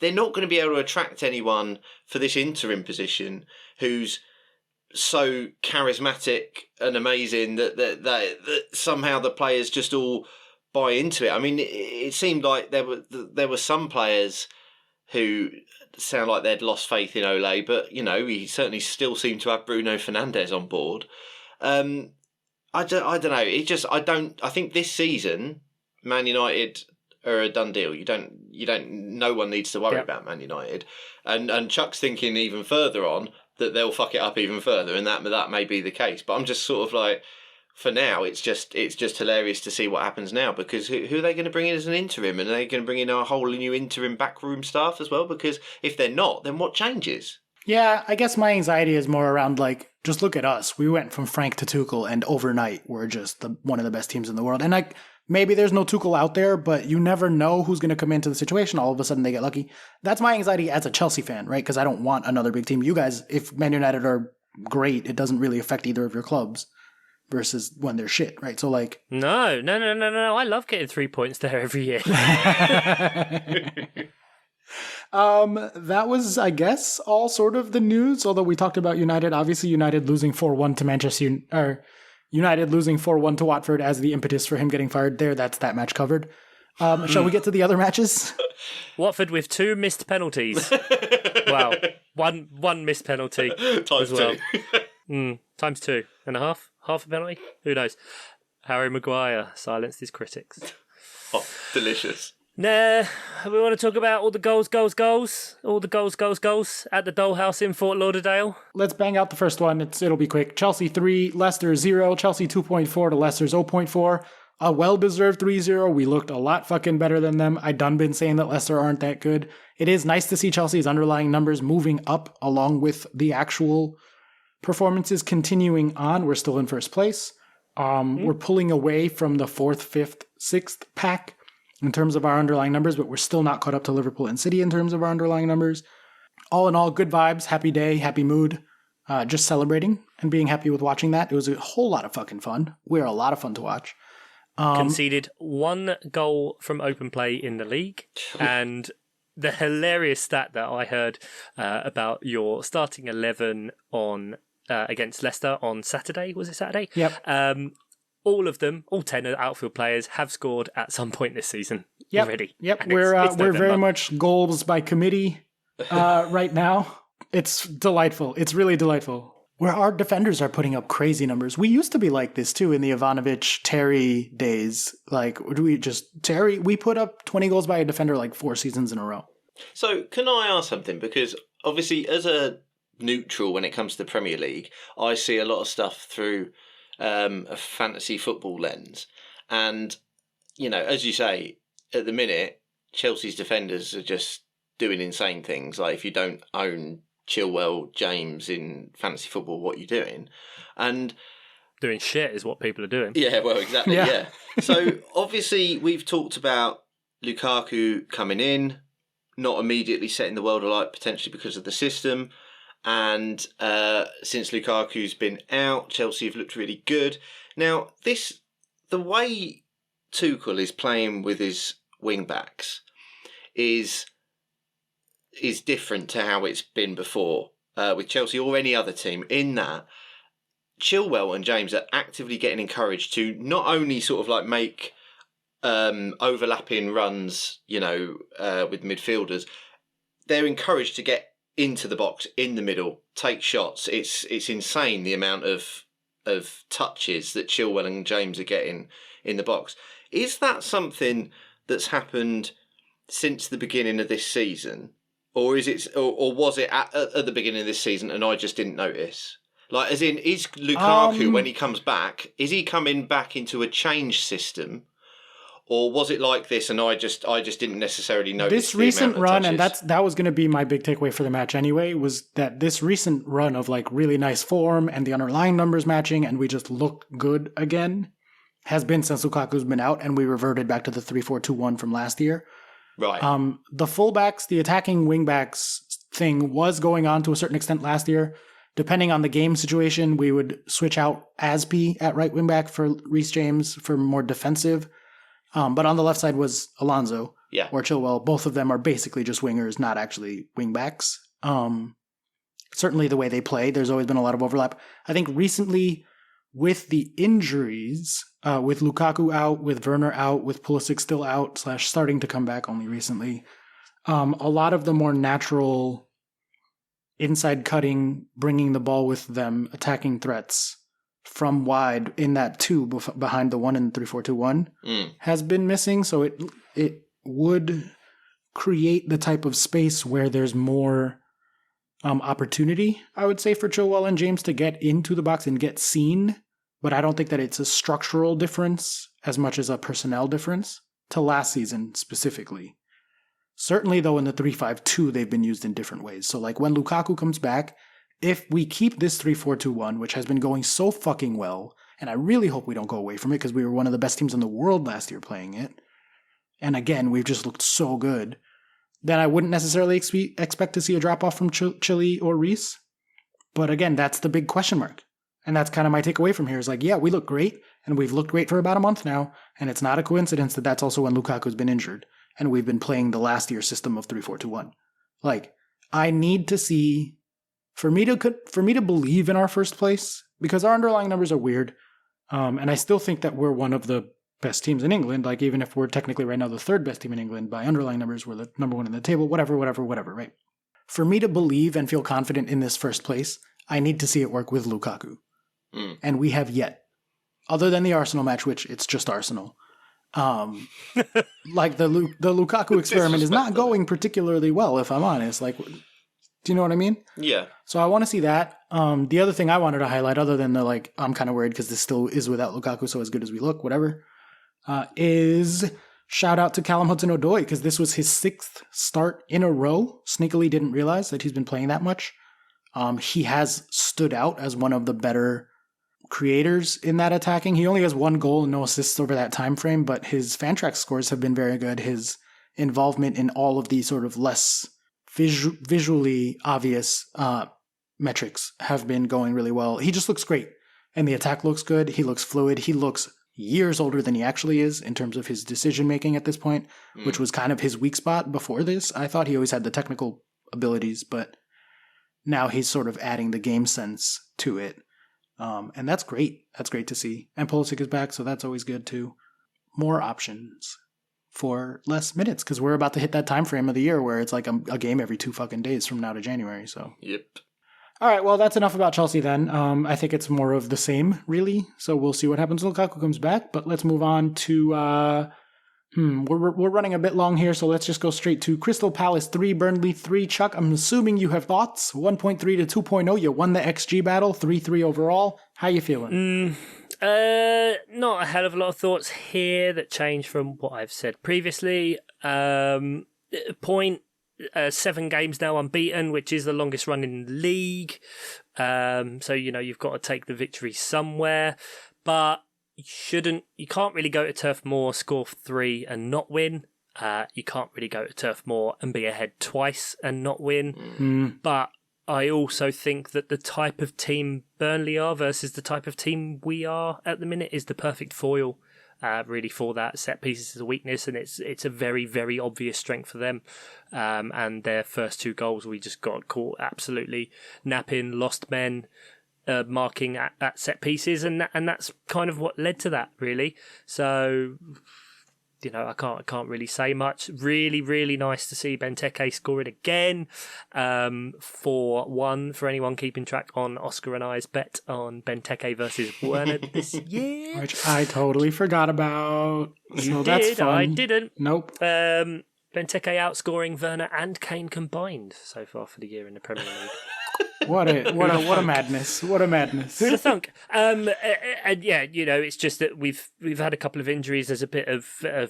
they're not going to be able to attract anyone for this interim position who's so charismatic and amazing that somehow the players just all buy into it. I mean, it seemed like there were some players who sound like they'd lost faith in Ole, but, you know, he certainly still seemed to have Bruno Fernandes on board. I don't know. I think this season, Man United are a done deal. No one needs to worry about Man United. And Chuck's thinking even further on that they'll fuck it up even further, and that may be the case. But I'm just sort of like, for now, it's just hilarious to see what happens now, because who are they going to bring in as an interim? And are they going to bring in a whole new interim backroom staff as well? Because if they're not, then what changes? Yeah, I guess my anxiety is more around, like, just look at us. We went from Frank to Tuchel, and overnight we're just one of the best teams in the world. And like, maybe there's no Tuchel out there, but you never know who's going to come into the situation. All of a sudden they get lucky. That's my anxiety as a Chelsea fan, right? Because I don't want another big team. You guys, if Man United are great, it doesn't really affect either of your clubs versus when they're shit, right? So like... No. I love getting 3 points there every year. That was, I guess, all sort of the news, although we talked about United. Obviously, United losing 4-1 to United losing 4-1 to Watford as the impetus for him getting fired there. That's that match covered. Shall we get to the other matches? Watford with 2 missed penalties. Wow. One missed penalty Times as well. 2. Times 2.5. Half a penalty? Who knows? Harry Maguire silenced his critics. Oh, delicious. Nah, we want to talk about all the goals. All the goals at the Dollhouse in Fort Lauderdale. Let's bang out the first one. It'll be quick. Chelsea 3, Leicester 0. Chelsea 2.4 to Leicester's 0.4. A well-deserved 3-0. We looked a lot fucking better than them. I done been saying that Leicester aren't that good. It is nice to see Chelsea's underlying numbers moving up along with the actual performances continuing on. We're still in first place. We're pulling away from the 4th, 5th, 6th pack in terms of our underlying numbers, but we're still not caught up to Liverpool and City in terms of our underlying numbers. All in all, good vibes, happy day, happy mood, just celebrating and being happy with watching that. It was a whole lot of fucking fun. We're a lot of fun to watch. Conceded 1 goal from open play in the league, and the hilarious stat that I heard about your starting 11 on against Leicester on Saturday. Was it Saturday? Yep. All of them, all 10 outfield players, have scored at some point this season already. Yep, And we're very much goals by committee right now. It's delightful. It's really delightful. Where our defenders are putting up crazy numbers. We used to be like this too in the Ivanovic Terry days. Like, we put up 20 goals by a defender like 4 seasons in a row. So, can I ask something? Because obviously, as a neutral when it comes to the Premier League, I see a lot of stuff through a fantasy football lens. And, you know, as you say, at the minute, Chelsea's defenders are just doing insane things. Like, if you don't own Chilwell, James in fantasy football, what are you doing? And doing shit is what people are doing. Yeah, well, exactly, yeah. So, obviously, we've talked about Lukaku coming in, not immediately setting the world alight, potentially because of the system. And since Lukaku's been out, Chelsea have looked really good. Now, the way Tuchel is playing with his wing-backs is different to how it's been before with Chelsea or any other team, in that Chilwell and James are actively getting encouraged to not only sort of like make overlapping runs, you know, with midfielders, they're encouraged to get into the box, in the middle, take shots. It's insane the amount of touches that Chilwell and James are getting in the box. Is that something that's happened since the beginning of this season, or is it, or was it at the beginning of this season and I just didn't notice? Like, as in, is Lukaku when he comes back, is he coming back into a change system? Or was it like this, and I just didn't necessarily notice this recent run, and that was going to be my big takeaway for the match anyway, was that this recent run of like really nice form and the underlying numbers matching, and we just look good again, has been since Lukaku's been out, and we reverted back to the 3-4-2-1 from last year. Right. The fullbacks, the attacking wingbacks thing was going on to a certain extent last year. Depending on the game situation, we would switch out Aspi at right wingback for Reece James for more defensive. But on the left side was Alonso or Chilwell. Both of them are basically just wingers, not actually wingbacks. Certainly the way they play, there's always been a lot of overlap. I think recently with the injuries, with Lukaku out, with Werner out, with Pulisic still out, / starting to come back only recently, a lot of the more natural inside cutting, bringing the ball with them, attacking threats from wide in that 2 behind the 1 in 3-4-2-1 has been missing. So it would create the type of space where there's more opportunity, I would say, for Chilwell and James to get into the box and get seen. But I don't think that it's a structural difference as much as a personnel difference to last season specifically. Certainly, though, in the 3-5-2, they've been used in different ways. So like when Lukaku comes back, if we keep this 3-4-2-1, which has been going so fucking well, and I really hope we don't go away from it because we were one of the best teams in the world last year playing it, and again, we've just looked so good, then I wouldn't necessarily expect to see a drop-off from Chile or Reece. But again, that's the big question mark. And that's kind of my takeaway from here is like, yeah, we look great, and we've looked great for about a month now, and it's not a coincidence that that's also when Lukaku's been injured, and we've been playing the last year system of 3-4-2-1. Like, I need to see, for me to believe in our first place, because our underlying numbers are weird, and I still think that we're one of the best teams in England, like even if we're technically right now the third best team in England, by underlying numbers, we're the number one in the table, whatever, right? For me to believe and feel confident in this first place, I need to see it work with Lukaku. And we have yet. Other than the Arsenal match, which it's just Arsenal. Like the Lukaku experiment is not going particularly well, if I'm honest. Like, do you know what I mean? Yeah. So I want to see that. The other thing I wanted to highlight, other than the like, I'm kind of worried because this still is without Lukaku, so as good as we look, whatever, is shout out to Callum Hudson-Odoi because this was his 6th start in a row. Sneakily didn't realize that he's been playing that much. He has stood out as one of the better creators in that attacking. He only has 1 goal and no assists over that time frame, but his Fantrax scores have been very good. His involvement in all of these sort of less visually obvious metrics have been going really well. He just looks great, and the attack looks good. He looks fluid. He looks years older than he actually is in terms of his decision making at this point, which was kind of his weak spot before this. I thought he always had the technical abilities, but now he's sort of adding the game sense to it. And that's great. That's great to see. And Pulisic is back, so that's always good too. More options for less minutes, because we're about to hit that time frame of the year where it's like a game every 2 fucking days from now to January. So Yep. All right, well, that's enough about Chelsea then. I think it's more of the same, really. So we'll see what happens when Lukaku comes back. But let's move on to... we're running a bit long here, so let's just go straight to Crystal Palace 3, Burnley 3. Chuck, I'm assuming you have thoughts. 1.3 to 2.0. You won the XG battle, 3-3 overall. How you feeling? Not a hell of a lot of thoughts here that change from what I've said previously. 7 games now unbeaten, which is the longest run in the league. So, you've got to take the victory somewhere. But you can't really go to Turf Moor, score 3 and not win. You can't really go to Turf Moor and be ahead twice and not win. But I also think that the type of team Burnley are versus the type of team we are at the minute is the perfect foil. Really for that. Set pieces is a weakness, and it's a very, very obvious strength for them. And their first 2 goals, we just got caught absolutely napping, lost men, marking at set pieces, and that's kind of what led to that, really. So, I can't really say much. Really, really nice to see Benteke scoring again. 4-1 for anyone keeping track on Oscar and I's bet on Benteke versus Werner this year. Which I totally forgot about. So that's fun. I didn't. Nope. Benteke outscoring Werner and Kane combined so far for the year in the Premier League. What a madness! What a madness! Who'd have thunk? And yeah, it's just that we've had a couple of injuries. There's a bit of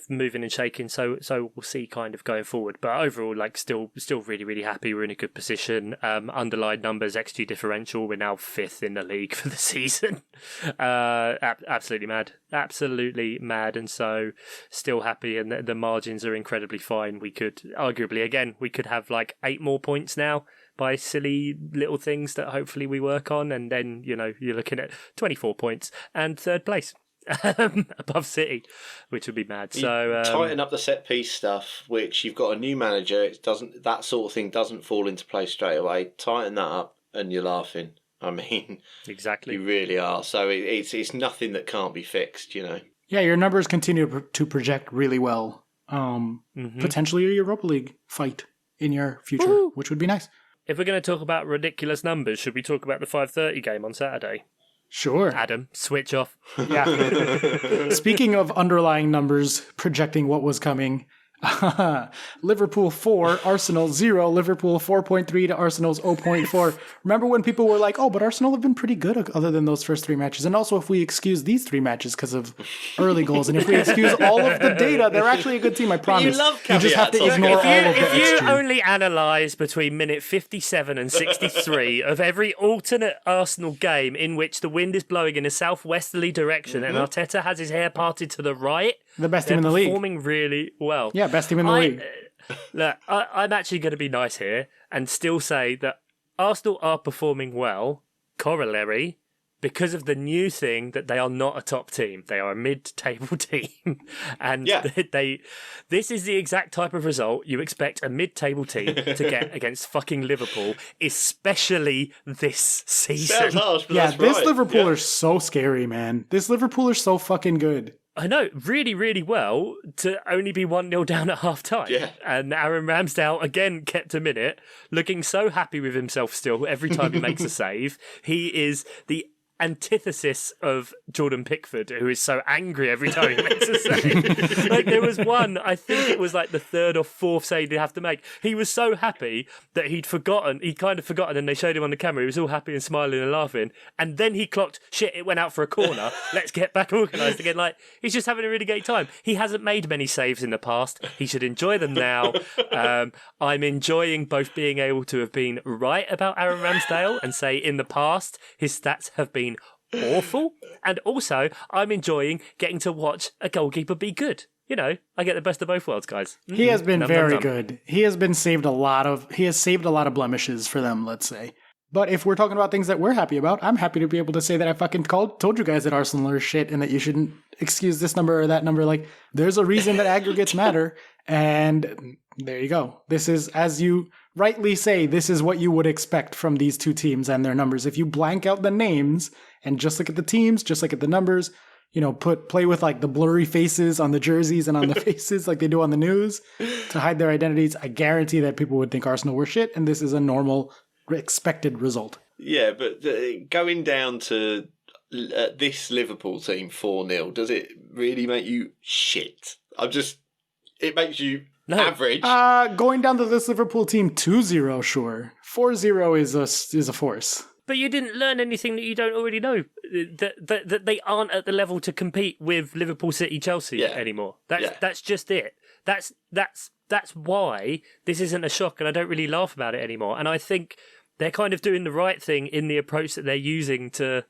moving and shaking, so we'll see kind of going forward. But overall, still really, really happy. We're in a good position. Underlined numbers, XG differential. We're now 5th in the league for the season. Absolutely mad, and so still happy. And the margins are incredibly fine. We could arguably have 8 more points now by silly little things that hopefully we work on, and then you're looking at 24 points and 3rd place above City, which would be mad. So tighten up the set piece stuff, which you've got a new manager. That sort of thing doesn't fall into place straight away. Tighten that up, and you're laughing. I mean, exactly, you really are. So it's nothing that can't be fixed. Yeah, your numbers continue to project really well. Potentially a Europa League fight in your future, Woo! Which would be nice. If we're going to talk about ridiculous numbers, should we talk about the 5:30 game on Saturday? Sure. Adam, switch off. Yeah. Speaking of underlying numbers projecting what was coming, Liverpool 4, Arsenal 0, Liverpool 4.3 to Arsenal's 0.4. Remember when people were like, oh, but Arsenal have been pretty good other than those first 3 matches. And also if we excuse these 3 matches because of early goals, and if we excuse all of the data, they're actually a good team, I promise. You love You just have to caveats, ignore Oscar. all of the If you XG. only analyse between minute 57 and 63 of every alternate Arsenal game in which the wind is blowing in a southwesterly direction and Arteta has his hair parted to the right, The best they're team in the league. performing really well. Yeah, best team in the league. Look, I'm actually going to be nice here and still say that Arsenal are performing well, corollary, because of the new thing that they are not a top team. They are a mid-table team. And this is the exact type of result you expect a mid-table team to get against fucking Liverpool, especially this season. Sounds harsh, but Yeah, that's this right. Liverpool Yeah. are so scary, man. This Liverpool are so fucking good. I know, really, really well to only be 1-0 down at half time. Yeah. And Aaron Ramsdale again kept a minute, looking so happy with himself still every time he makes a save. He is the antithesis of Jordan Pickford, who is so angry every time he makes a save. Like there was one, I think it was like the 3rd or 4th save he'd have to make. He was so happy that he'd kind of forgotten, and they showed him on the camera. He was all happy and smiling and laughing. And then he clocked, shit, it went out for a corner. Let's get back organised again. Like he's just having a really great time. He hasn't made many saves in the past. He should enjoy them now. I'm enjoying both being able to have been right about Aaron Ramsdale and say in the past his stats have been awful, and also I'm enjoying getting to watch a goalkeeper be good. You know, I get the best of both worlds, guys. He has been Num, very num, num. good. He has saved a lot of blemishes for them, let's say. But if we're talking about things that we're happy about, I'm happy to be able to say that I fucking told you guys that Arsenal are shit and that you shouldn't excuse this number or that number. Like, there's a reason that aggregates matter, and there you go. This is, as you rightly say, this is what you would expect from these two teams and their numbers. If you blank out the names and just look at the teams, just look at the numbers, you know, play with like the blurry faces on the jerseys and on the faces like they do on the news to hide their identities, I guarantee that people would think Arsenal were shit, and this is a normal, expected result. Yeah, but going down to this Liverpool team 4-0, does it really make you shit? It makes you average. Going down to this Liverpool team 2-0, sure. 4-0 is a force. But you didn't learn anything that you don't already know. That they aren't at the level to compete with Liverpool, City, Chelsea anymore. That's just it. That's why this isn't a shock, and I don't really laugh about it anymore. And I think they're kind of doing the right thing in the approach that they're using to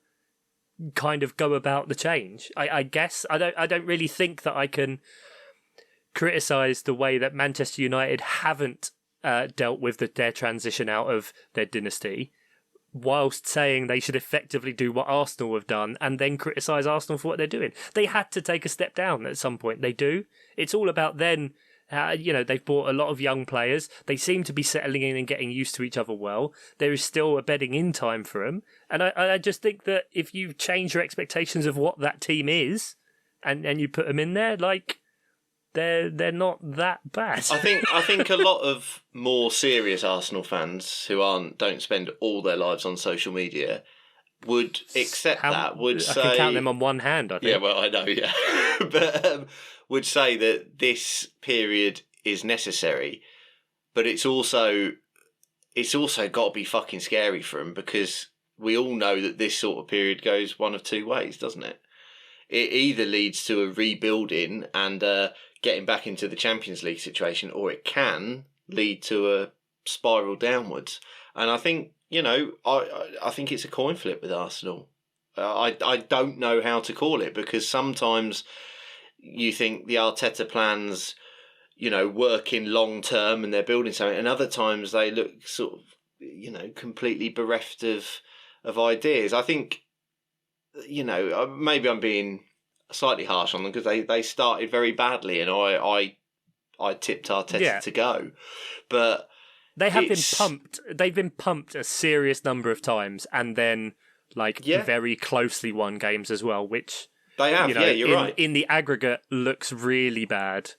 kind of go about the change. I guess I don't really think that I can criticise the way that Manchester United haven't dealt with their transition out of their dynasty, whilst saying they should effectively do what Arsenal have done and then criticise Arsenal for what they're doing. They had to take a step down at some point. They do. It's all about then. They've bought a lot of young players. They seem to be settling in and getting used to each other well. There is still a bedding in time for them. And I just think that if you change your expectations of what that team is and you put them in there, like, they're not that bad. I think a lot of more serious Arsenal fans who don't spend all their lives on social media would accept that. Would say, I can count them on one hand, I think. Yeah, well, I know, yeah, but would say that this period is necessary, but it's also got to be fucking scary for them, because we all know that this sort of period goes one of two ways, doesn't it? It either leads to a rebuilding and getting back into the Champions League situation, or it can lead to a spiral downwards. And I think, I think it's a coin flip with Arsenal. I don't know how to call it, because sometimes you think the Arteta plans, working long term and they're building something, and other times they look sort of, completely bereft of ideas. I think, maybe I'm being slightly harsh on them because they started very badly, and I tipped Arteta to go, but they have been pumped. They've been pumped a serious number of times, and then very closely won games as well, which they have. You're right. In the aggregate, looks really bad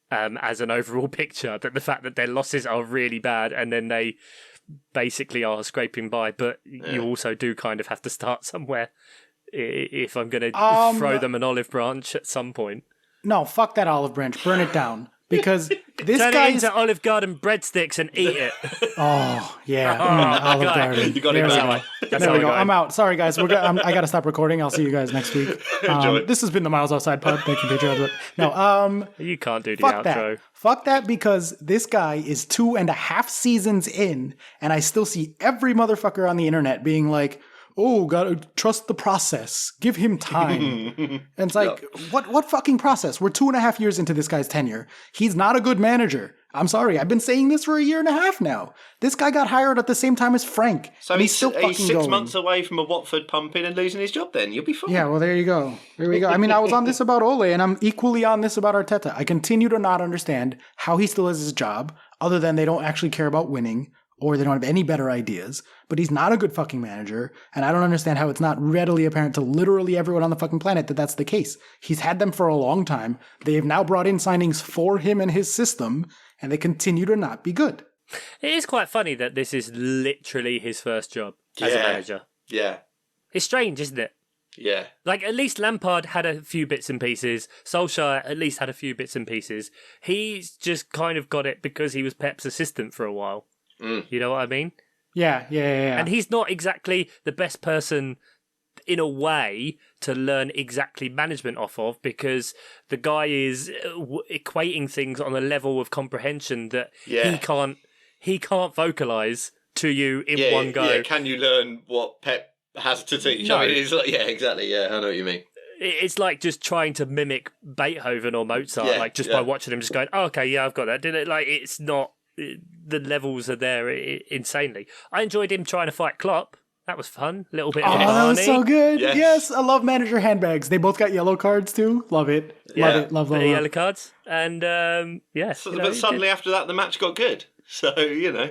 as an overall picture. That the fact that their losses are really bad, and then they basically are scraping by. But you also do kind of have to start somewhere. If I'm going to throw them an olive branch at some point. No, fuck that olive branch. Burn it down. because this Turn guy it into Olive Garden breadsticks and eat it. Oh yeah, Olive got it. Garden. You got it There we back. go. That's There how we I go. got I'm it. out. Sorry guys, I got to stop recording. I'll see you guys next week. Enjoy. This has been the Miles Outside Pod. Thank you, Patreon. No, You can't do the fuck outro. that. Fuck that, because this guy is 2.5 seasons in, and I still see every motherfucker on the internet being like, "Oh, gotta trust the process. Give him time." And it's like, what fucking process? We're 2.5 years into this guy's tenure. He's not a good manager. I'm sorry. I've been saying this for 1.5 years now. This guy got hired at the same time as Frank. So and he's still fucking 6 going. months away from a Watford pumping and losing his job then. You'll be fine. Yeah, well, there you go. There we go. I mean, I was on this about Ole, and I'm equally on this about Arteta. I continue to not understand how he still has his job, other than they don't actually care about winning, or they don't have any better ideas. But he's not a good fucking manager, and I don't understand how it's not readily apparent to literally everyone on the fucking planet that that's the case. He's had them for a long time. They have now brought in signings for him and his system, and they continue to not be good. It is quite funny that this is literally his first job as a manager. Yeah. It's strange, isn't it? Yeah. Like, at least Lampard had a few bits and pieces. Solskjaer at least had a few bits and pieces. He's just kind of got it because he was Pep's assistant for a while. You know what I mean? Yeah. And he's not exactly the best person in a way to learn exactly management off of, because the guy is equating things on a level of comprehension that he can't vocalize to you in one go. Yeah. Can you learn what Pep has to teach? No. I mean, it's like, yeah, exactly. Yeah, I know what you mean. It's like just trying to mimic Beethoven or Mozart, by watching them, just going, oh, okay, yeah, I've got that. Did it? Like, it's not. The levels are there insanely. I enjoyed him trying to fight Klopp. That was fun. A little bit of a that was so good. Yes. Yes, I love manager handbags. They both got yellow cards too. Love it. Love it. Love bit of yellow cards. And, But suddenly after that, the match got good. So,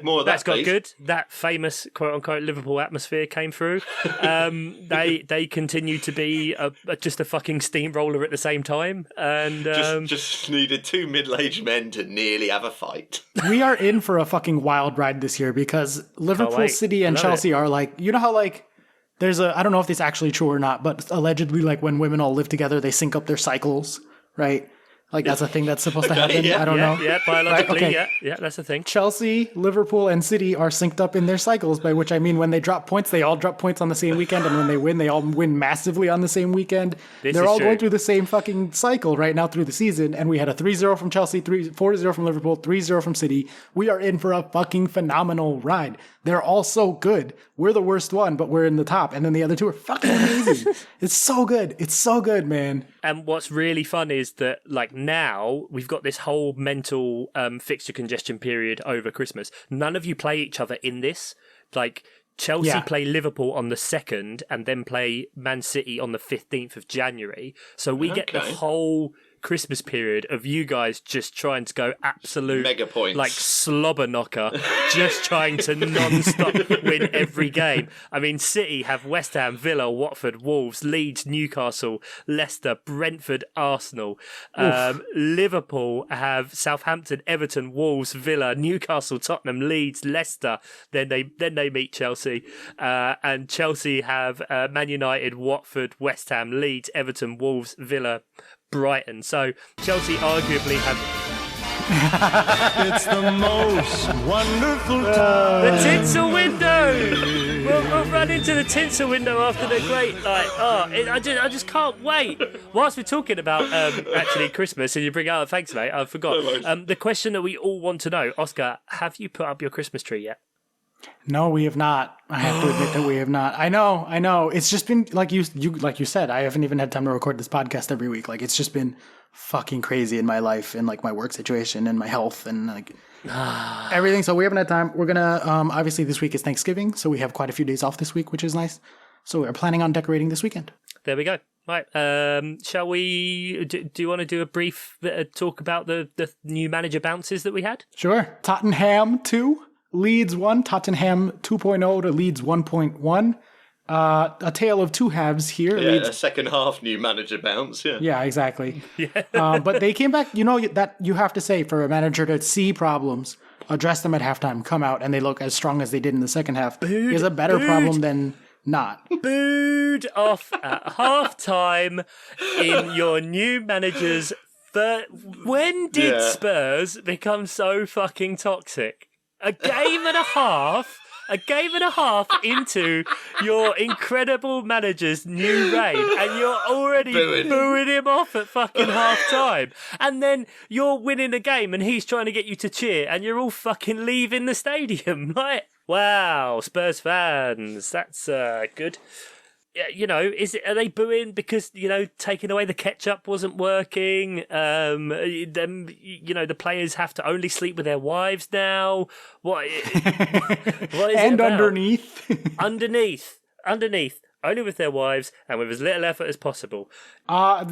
more of that. That's got good. That famous quote-unquote Liverpool atmosphere came through. They continue to be just a fucking steamroller at the same time. And just needed two middle-aged men to nearly have a fight. We are in for a fucking wild ride this year, because Liverpool, City, and Chelsea are like, you know how like there's I don't know if this is actually true or not, but allegedly like when women all live together, they sync up their cycles, right? Like that's a thing that's supposed to happen. I don't know. Yeah, biologically, Right, okay. yeah, that's a thing. Chelsea, Liverpool, and City are synced up in their cycles, by which I mean when they drop points, they all drop points on the same weekend, and when they win, they all win massively on the same weekend. They're all going through the same fucking cycle right now through the season, and we had a 3-0 from Chelsea, 4-0 from Liverpool, 3-0 from City. We are in for a fucking phenomenal ride. They're all so good. We're the worst one, but we're in the top, and then the other two are fucking amazing. It's so good. It's so good, man. And what's really fun is that, like, now we've got this whole mental fixture congestion period over Christmas. None of you play each other in this. Like, Chelsea play Liverpool on the 2nd and then play Man City on the 15th of January. So we get the whole Christmas period of you guys just trying to go absolute mega points, like slobber knocker, just trying to non-stop win every game. I mean, City have West Ham, Villa, Watford, Wolves, Leeds, Newcastle, Leicester, Brentford, Arsenal. Liverpool have Southampton, Everton, Wolves, Villa, Newcastle, Tottenham, Leeds, Leicester. Then they meet Chelsea, and Chelsea have Man United, Watford, West Ham, Leeds, Everton, Wolves, Villa, Brighton. So Chelsea arguably have It's the most wonderful time. the tinsel window. We'll run into the tinsel window after the great I just can't wait. Whilst we're talking about actually Christmas, and you bring out thanks mate, I forgot the question that we all want to know. Oscar, have you put up your Christmas tree yet? No, we have not. I have to admit that we have not. I know. It's just been like you said. I haven't even had time to record this podcast every week. Like it's just been fucking crazy in my life and like my work situation and my health and like everything. So we haven't had time. We're gonna obviously this week is Thanksgiving, so we have quite a few days off this week, which is nice. So we're planning on decorating this weekend. There we go. Right. Shall we? Do you want to do a brief talk about the new manager bounces that we had? Sure. Tottenham 2. Leeds 1, Tottenham 2.0 to Leeds 1.1. A tale of two halves here. Yeah, Leeds... a second half new manager bounce. Yeah, exactly. But they came back. You know that you have to say for a manager to see problems, address them at halftime, come out, and they look as strong as they did in the second half. Is a better problem than not. Booed off at halftime in your new manager's But when did Spurs become so fucking toxic? A game and a half into your incredible manager's new reign, and you're already booing him off at fucking half time. And then you're winning a game and he's trying to get you to cheer and you're all fucking leaving the stadium. Like, wow, Spurs fans, that's good. Are they booing because, taking away the ketchup wasn't working? The players have to only sleep with their wives now. What is and it about? underneath, only with their wives and with as little effort as possible.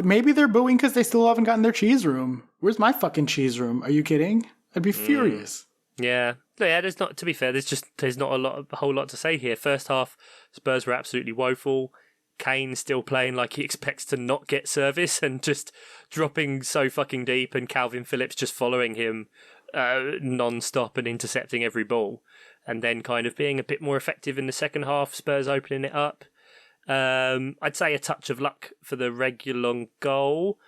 Maybe they're booing because they still haven't gotten their cheese room. Where's my fucking cheese room? Are you kidding? I'd be furious. Yeah. There's not. To be fair, there's not a whole lot to say here. First half, Spurs were absolutely woeful. Kane still playing like he expects to not get service and just dropping so fucking deep, and Calvin Phillips just following him non-stop and intercepting every ball, and then kind of being a bit more effective in the second half. Spurs opening it up. I'd say a touch of luck for the Reguilon goal,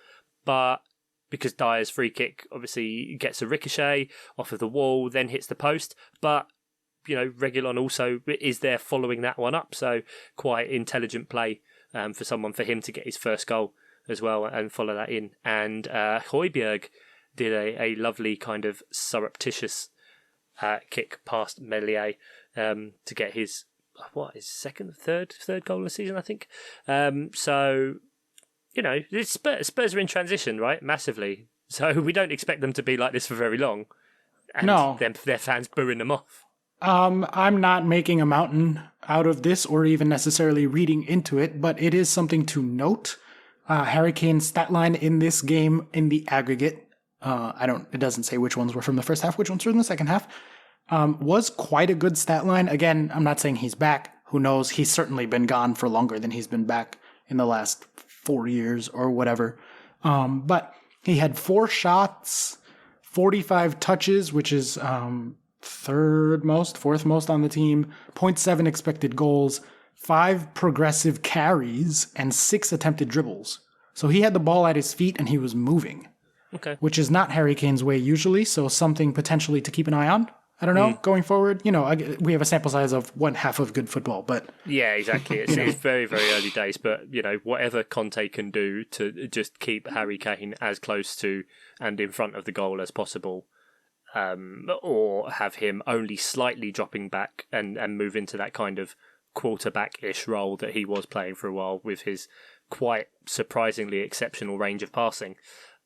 but because Dyer's free kick obviously gets a ricochet off of the wall, then hits the post. But, Reguilon also is there following that one up. So quite intelligent play for him to get his first goal as well and follow that in. And Højbjerg did a lovely kind of surreptitious kick past Meslier to get his third goal of the season, I think. Spurs are in transition, right? Massively. So we don't expect them to be like this for very long. And no. Their fans booing them off. I'm not making a mountain out of this or even necessarily reading into it, but it is something to note. Harry Kane's stat line in this game in the aggregate, it doesn't say which ones were from the first half, which ones were in the second half, was quite a good stat line. Again, I'm not saying he's back. Who knows? He's certainly been gone for longer than he's been back in the last 4 years or whatever. But he had 4 shots, 45 touches, which is fourth most on the team, 0.7 expected goals, 5 progressive carries, and 6 attempted dribbles. So he had the ball at his feet and he was moving. Okay. Which is not Harry Kane's way usually, so something potentially to keep an eye on. I don't know, going forward, we have a sample size of 1/2 of good football, but... Yeah, exactly. It's very, very early days, but, whatever Conte can do to just keep Harry Kane as close to and in front of the goal as possible, or have him only slightly dropping back and move into that kind of quarterback-ish role that he was playing for a while with his quite surprisingly exceptional range of passing.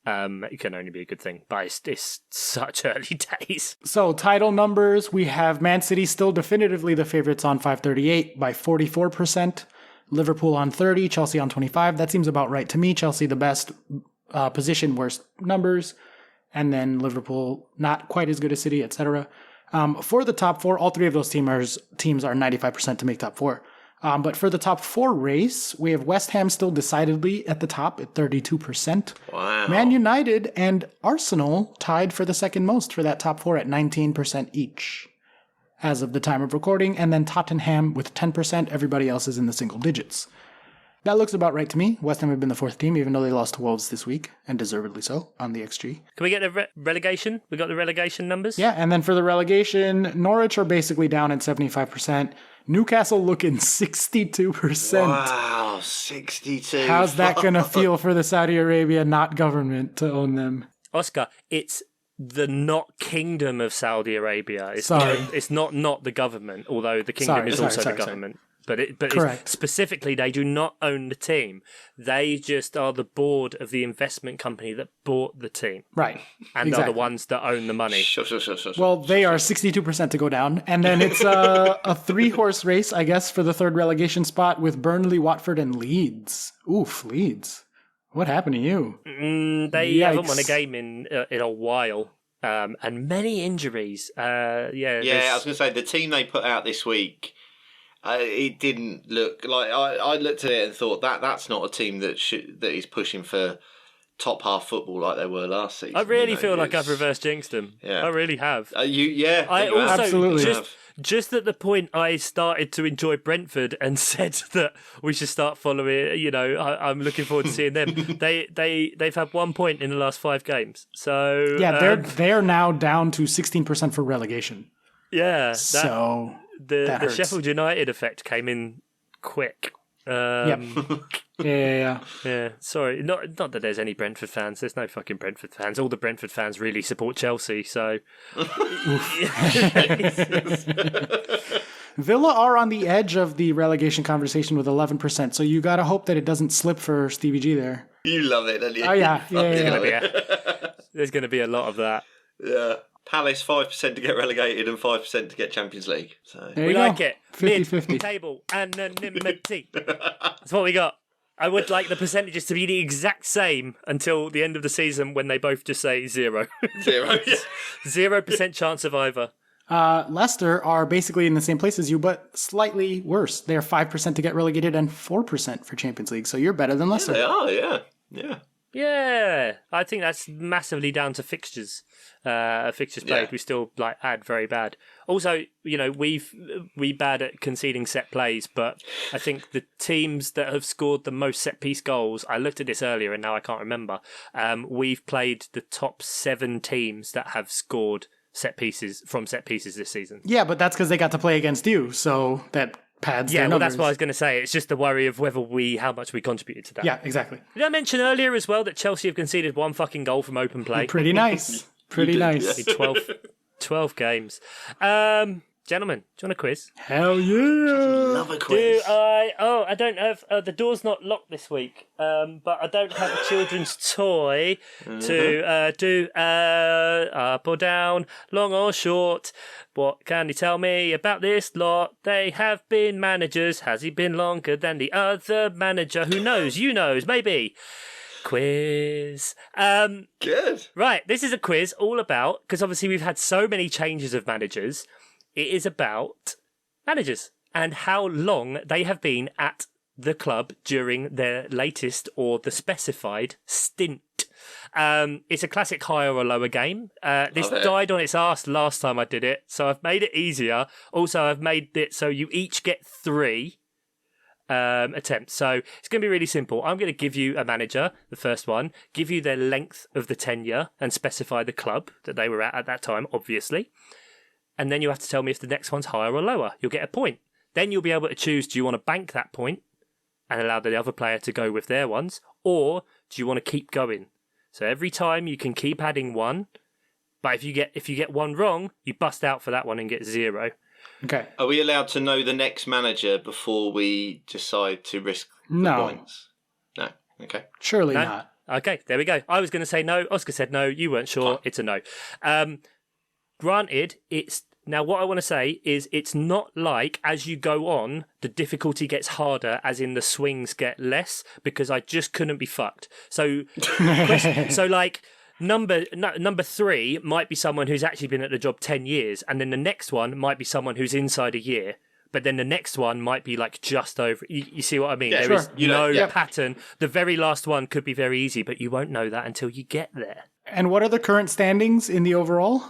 It can only be a good thing, but it's such early days. So, title numbers, we have Man City still definitively the favorites on 538 by 44%, Liverpool on 30, Chelsea on 25. That seems about right to me. Chelsea the best position, worst numbers, and then Liverpool not quite as good as City, etc. For the top 4, all 3 of those teams are 95% to make top 4. But for the top 4 race, we have West Ham still decidedly at the top at 32%. Wow. Man United and Arsenal tied for the second most for that top 4 at 19% each as of the time of recording. And then Tottenham with 10%. Everybody else is in the single digits. That looks about right to me. West Ham have been the 4th team, even though they lost to Wolves this week, and deservedly so, on the XG. Can we get the relegation? We got the relegation numbers? Yeah, and then for the relegation, Norwich are basically down at 75%. Newcastle looking 62%. Wow, 62. How's that going to feel for the Saudi Arabia not government to own them? Oscar, it's the not kingdom of Saudi Arabia. It's not the government, although the kingdom is also the government. But it's, specifically, they do not own the team. They just are the board of the investment company that bought the team. Right. And are the ones that own the money. Well, they are 62% to go down. And then it's a 3-horse race, I guess, for the 3rd relegation spot with Burnley, Watford, and Leeds. Oof, Leeds. What happened to you? They haven't won a game in a while. And many injuries. I was going to say, the team they put out this week... it didn't look like I looked at it and thought that's not a team that is pushing for top half football like they were last season. I really feel like I've reverse jinxed them. Yeah. I really have. Absolutely. just at the point I started to enjoy Brentford and said that we should start following. I'm looking forward to seeing them. They've had 1 point in the last 5 games. So yeah, they're now down to 16% for relegation. Yeah. So the hurts. Sheffield United effect came in quick. Yep. Yeah. Yeah, sorry. Not that there's any Brentford fans. There's no fucking Brentford fans. All the Brentford fans really support Chelsea, so... Villa are on the edge of the relegation conversation with 11%, so you got to hope that it doesn't slip for Stevie G there. You love it, don't you? Oh, yeah. There's going to be a lot of that. Yeah. Palace 5% to get relegated and 5% to get Champions League. So There We you like go. it. 50-50. Mid-table anonymity. That's what we got. I would like the percentages to be the exact same until the end of the season when they both just say 0. 0. Yeah. 0% chance of either. Leicester are basically in the same place as you, but slightly worse. They're 5% to get relegated and 4% for Champions League, so you're better than Leicester. They are, yeah. Yeah. Yeah, I think that's massively down to fixtures. Fixtures played, Yeah. we still add very bad. Also, we bad at conceding set plays, but I think the teams that have scored the most set piece goals. I looked at this earlier and now I can't remember. We've played the top 7 teams that have scored set pieces this season. Yeah, but that's because they got to play against you, so that pads Yeah, their well, numbers. that's what I was going to say. It's just the worry of how much we contributed to that. Yeah, exactly. Did I mention earlier as well that Chelsea have conceded 1 fucking goal from open play? Pretty nice. Pretty nice. In 12 games. Gentlemen, do you want a quiz? Hell yeah. Love a quiz. I don't have... the door's not locked this week, but I don't have a children's toy to do up or down, long or short. What can you tell me about this lot? They have been managers. Has he been longer than the other manager? Who knows? You knows, maybe. Quiz. Good. Right, this is a quiz all about, because obviously we've had so many changes of managers, it is about managers and how long they have been at the club during their latest or the specified stint. It's a classic higher or lower game. This died on its arse last time I did it, so I've made it easier. Also, I've made it so you each get 3 attempts. So it's going to be really simple. I'm going to give you a manager, the first one, give you their length of the tenure and specify the club that they were at that time, obviously. And then you have to tell me if the next one's higher or lower. You'll get a point. Then you'll be able to choose, do you want to bank that point and allow the other player to go with their ones, or do you want to keep going? So every time you can keep adding 1, but if you get 1 wrong, you bust out for that one and get 0. Okay. Are we allowed to know the next manager before we decide to risk the No. points? No. Okay. Surely No? not. Okay, there we go. I was going to say no. Oscar said no. You weren't sure. Fine. It's a no. Granted, now what I want to say is it's not like as you go on, the difficulty gets harder, as in the swings get less, because I just couldn't be fucked. So, number 3 might be someone who's actually been at the job 10 years, and then the next one might be someone who's inside a year. But then the next one might be like just over. You see what I mean? Yeah, There is sure. no pattern. The very last one could be very easy, but you won't know that until you get there. And what are the current standings in the overall?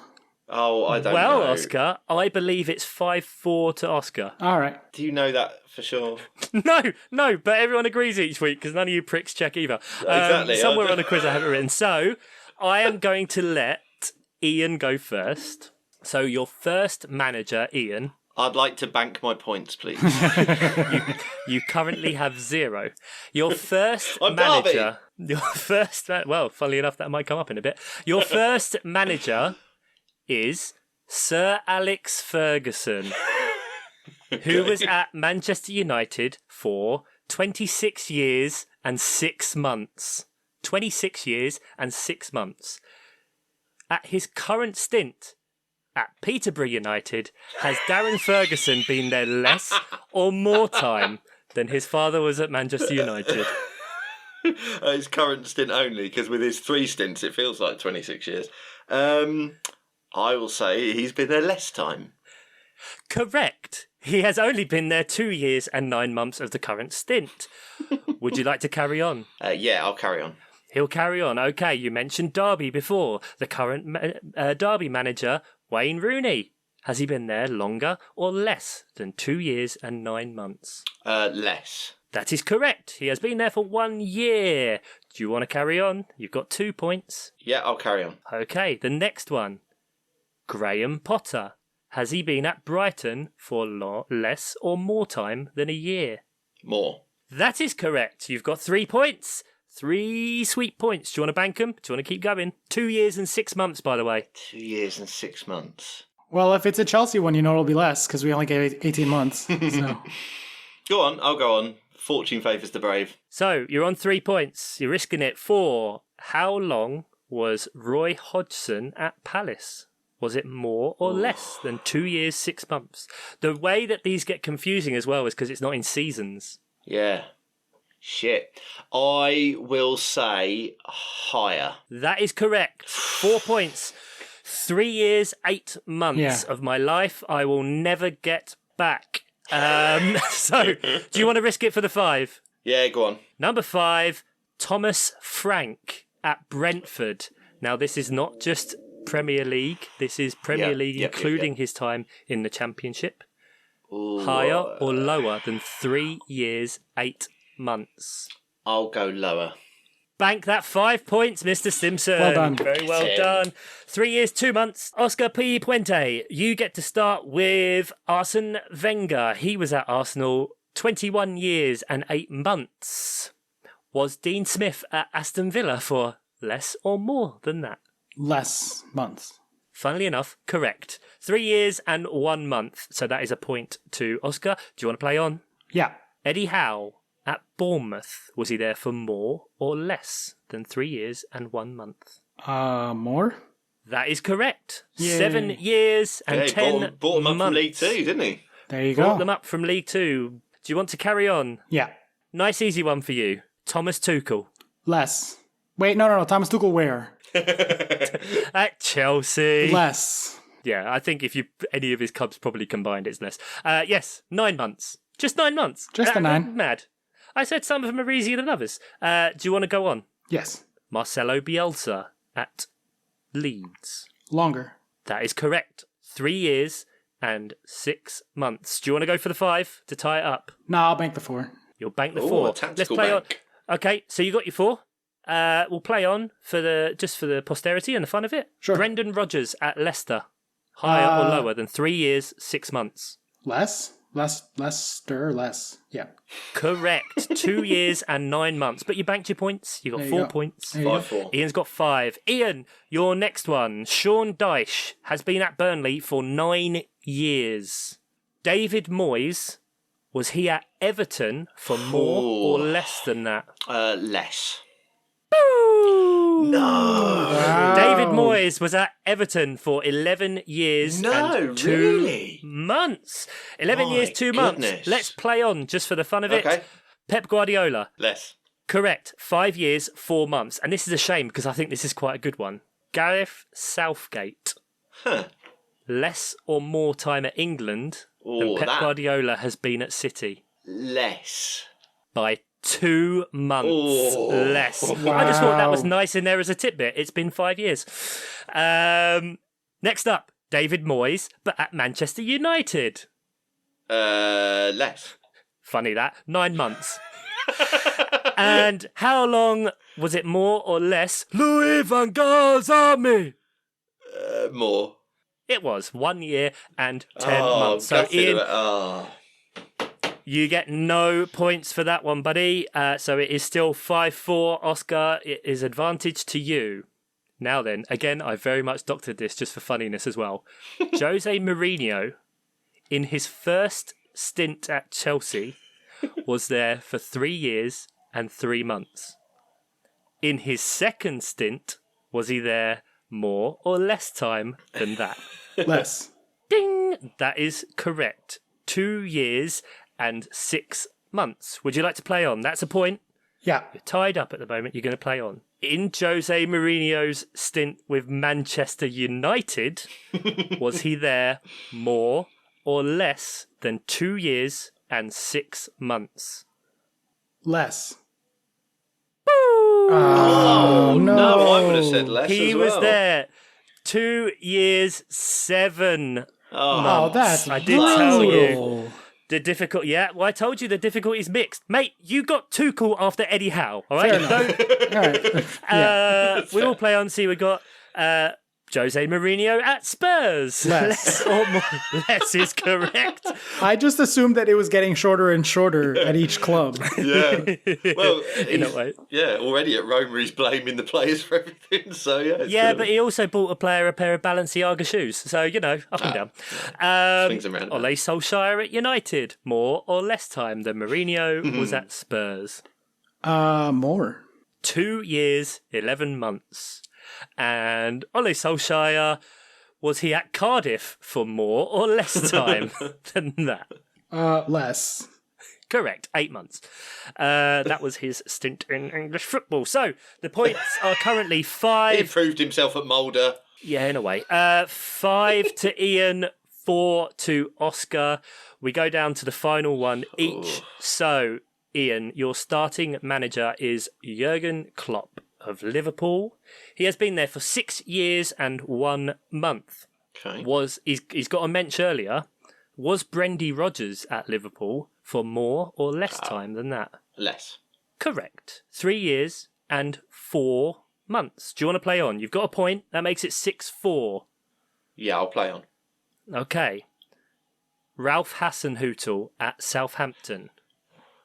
Oh, I don't know. Well, Oscar, I believe it's 5-4 to Oscar. All right. Do you know that for sure? No, but everyone agrees each week because none of you pricks check either. Exactly. Somewhere on the quiz I have it written. So I am going to let Ian go first. So your first manager, Ian. I'd like to bank my points, please. You currently have 0. Your first I'm manager. Your first. Well, funnily enough, that might come up in a bit. Your first manager is Sir Alex Ferguson, who was at Manchester United for 26 years and 6 months. 26 years and 6 months. At his current stint at Peterborough United, has Darren Ferguson been there less or more time than his father was at Manchester United? His current stint only, because with his 3 stints, it feels like 26 years. I will say he's been there less time. Correct. He has only been there 2 years and 9 months of the current stint. Would you like to carry on? Yeah, I'll carry on. He'll carry on. Okay, you mentioned Derby before. The current Derby manager, Wayne Rooney. Has he been there longer or less than 2 years and 9 months? Less. That is correct. He has been there for 1 year. Do you want to carry on? You've got 2 points. Yeah, I'll carry on. Okay, the next one. Graham Potter. Has he been at Brighton for less or more time than a year? More. That is correct. You've got 3 points. 3 sweet points. Do you want to bank them? Do you want to keep going? 2 years and 6 months, by the way. 2 years and 6 months. Well, if it's a Chelsea one, you know it'll be less because we only gave 18 months. So. Go on, I'll go on. Fortune favours the brave. So, you're on 3 points. You're risking it for how long was Roy Hodgson at Palace? Was it more or less than 2 years, 6 months? The way that these get confusing as well is because it's not in seasons. Yeah. Shit. I will say higher. That is correct. 4 points. 3 years, 8 months of my life I will never get back. So, do you want to risk it for the 5? Yeah, go on. Number 5, Thomas Frank at Brentford. Now, this is not just Premier League. This is Premier League, including his time in the Championship. Ooh, Higher or lower than 3 years, 8 months? I'll go lower. Bank that 5 points, Mr. Simpson. Well done. Very well done. 3 years, 2 months. Oscar P. Puente, you get to start with Arsene Wenger. He was at Arsenal 21 years and 8 months. Was Dean Smith at Aston Villa for less or more than that? Less months. Funnily enough, correct. 3 years and 1 month. So that is a point to Oscar. Do you want to play on? Yeah. Eddie Howe at Bournemouth. Was he there for more or less than 3 years and 1 month? More? That is correct. Yay. 7 years and 10 bought him up months. from League Two, didn't he? There you Brought go. them up from League Two. Do you want to carry on? Yeah. Nice easy one for you. Thomas Tuchel. Less. Wait, no. Thomas Tuchel where? At Chelsea. Less. Yeah, I think if you any of his clubs probably combined, it's less. Yes, 9 months. Just 9 months. Just the 9. Mad. I said some of them are easier than others. Do you want to go on? Yes. Marcelo Bielsa at Leeds. Longer. That is correct. 3 years and 6 months. Do you want to go for the 5 to tie it up? No, I'll bank the 4. You'll bank the Ooh, 4. a tactical Let's play bank. on. Okay, so you got your 4. We'll play on for the posterity and the fun of it. Sure. Brendan Rodgers at Leicester. Higher or lower than 3 years, 6 months? Less? Leicester, less. Yeah. Correct. 2 years and 9 months. But you banked your points. You got There you 4 go. points. There you go. 5-4. Ian's got 5. Ian, your next one. Sean Dyche has been at Burnley for 9 years. David Moyes, was he at Everton for more or less than that? Less. No. Wow. David Moyes was at Everton for 11 years and 2 really? months. 11 My years, 2 months. goodness. Let's play on just for the fun of it. Okay. Pep Guardiola. Less. Correct. 5 years, 4 months. And this is a shame because I think this is quite a good one. Gareth Southgate. Huh. Less or more time at England than Ooh, Pep that- Guardiola has been at City. Less. By 2 months Oh. less. I just thought that was Wow. nice in there as a tidbit. It's been 5 years. Next up, David Moyes, but at Manchester United. Less. Funny that. 9 months. And how long was it more or less? Louis van Gaal's army. More. It was 1 year and 10 months. So gutted Ian, about- you get no points for that one, buddy. So it is still 5-4. Oscar, it is advantage to you. Now then, again, I very much doctored this just for funniness as well. Jose Mourinho, in his first stint at Chelsea, was there for 3 years and 3 months. In his second stint, was he there more or less time than that? Less. Ding! That is correct. 2 years and 6 months. Would you like to play on? That's a point. Yeah. You're tied up at the moment. You're going to play on. In Jose Mourinho's stint with Manchester United, was he there more or less than 2 years and 6 months? Less. Oh, no. I would have said less He as was well. there 2 years, 7 Oh, that's I did tell you. brutal. The difficult, yeah. Well, I told you the difficulty's mixed, mate. You got Tuchel after Eddie Howe. All right, All right. Yeah. we will play on. See, we got Jose Mourinho at Spurs. Less. Or more. Less is correct. I just assumed that it was getting shorter and shorter at each club. Yeah. Well, In a way. yeah, already at Roma he's blaming the players for everything. So yeah. Yeah, but he also bought a player a pair of Balenciaga shoes. So, up and down. Swings and roundabouts. Ole Solskjaer at United. More or less time than Mourinho was at Spurs. More. 2 years, 11 months. And Ole Solskjaer, was he at Cardiff for more or less time than that? Less. Correct, 8 months. That was his stint in English football. So the points are currently He 5. proved himself at Mulder. Yeah, in a way. 5 to Ian, 4 to Oscar. We go down to the final one each. So, Ian, your starting manager is Jurgen Klopp of Liverpool. He has been there for 6 years and 1 month. Okay. He's got a mensch earlier. Was Brendy Rodgers at Liverpool for more or less time than that? Less. Correct. 3 years and 4 months. Do you want to play on? You've got a point. That makes it 6-4. Yeah, I'll play on. Okay. Ralph Hasenhüttl at Southampton.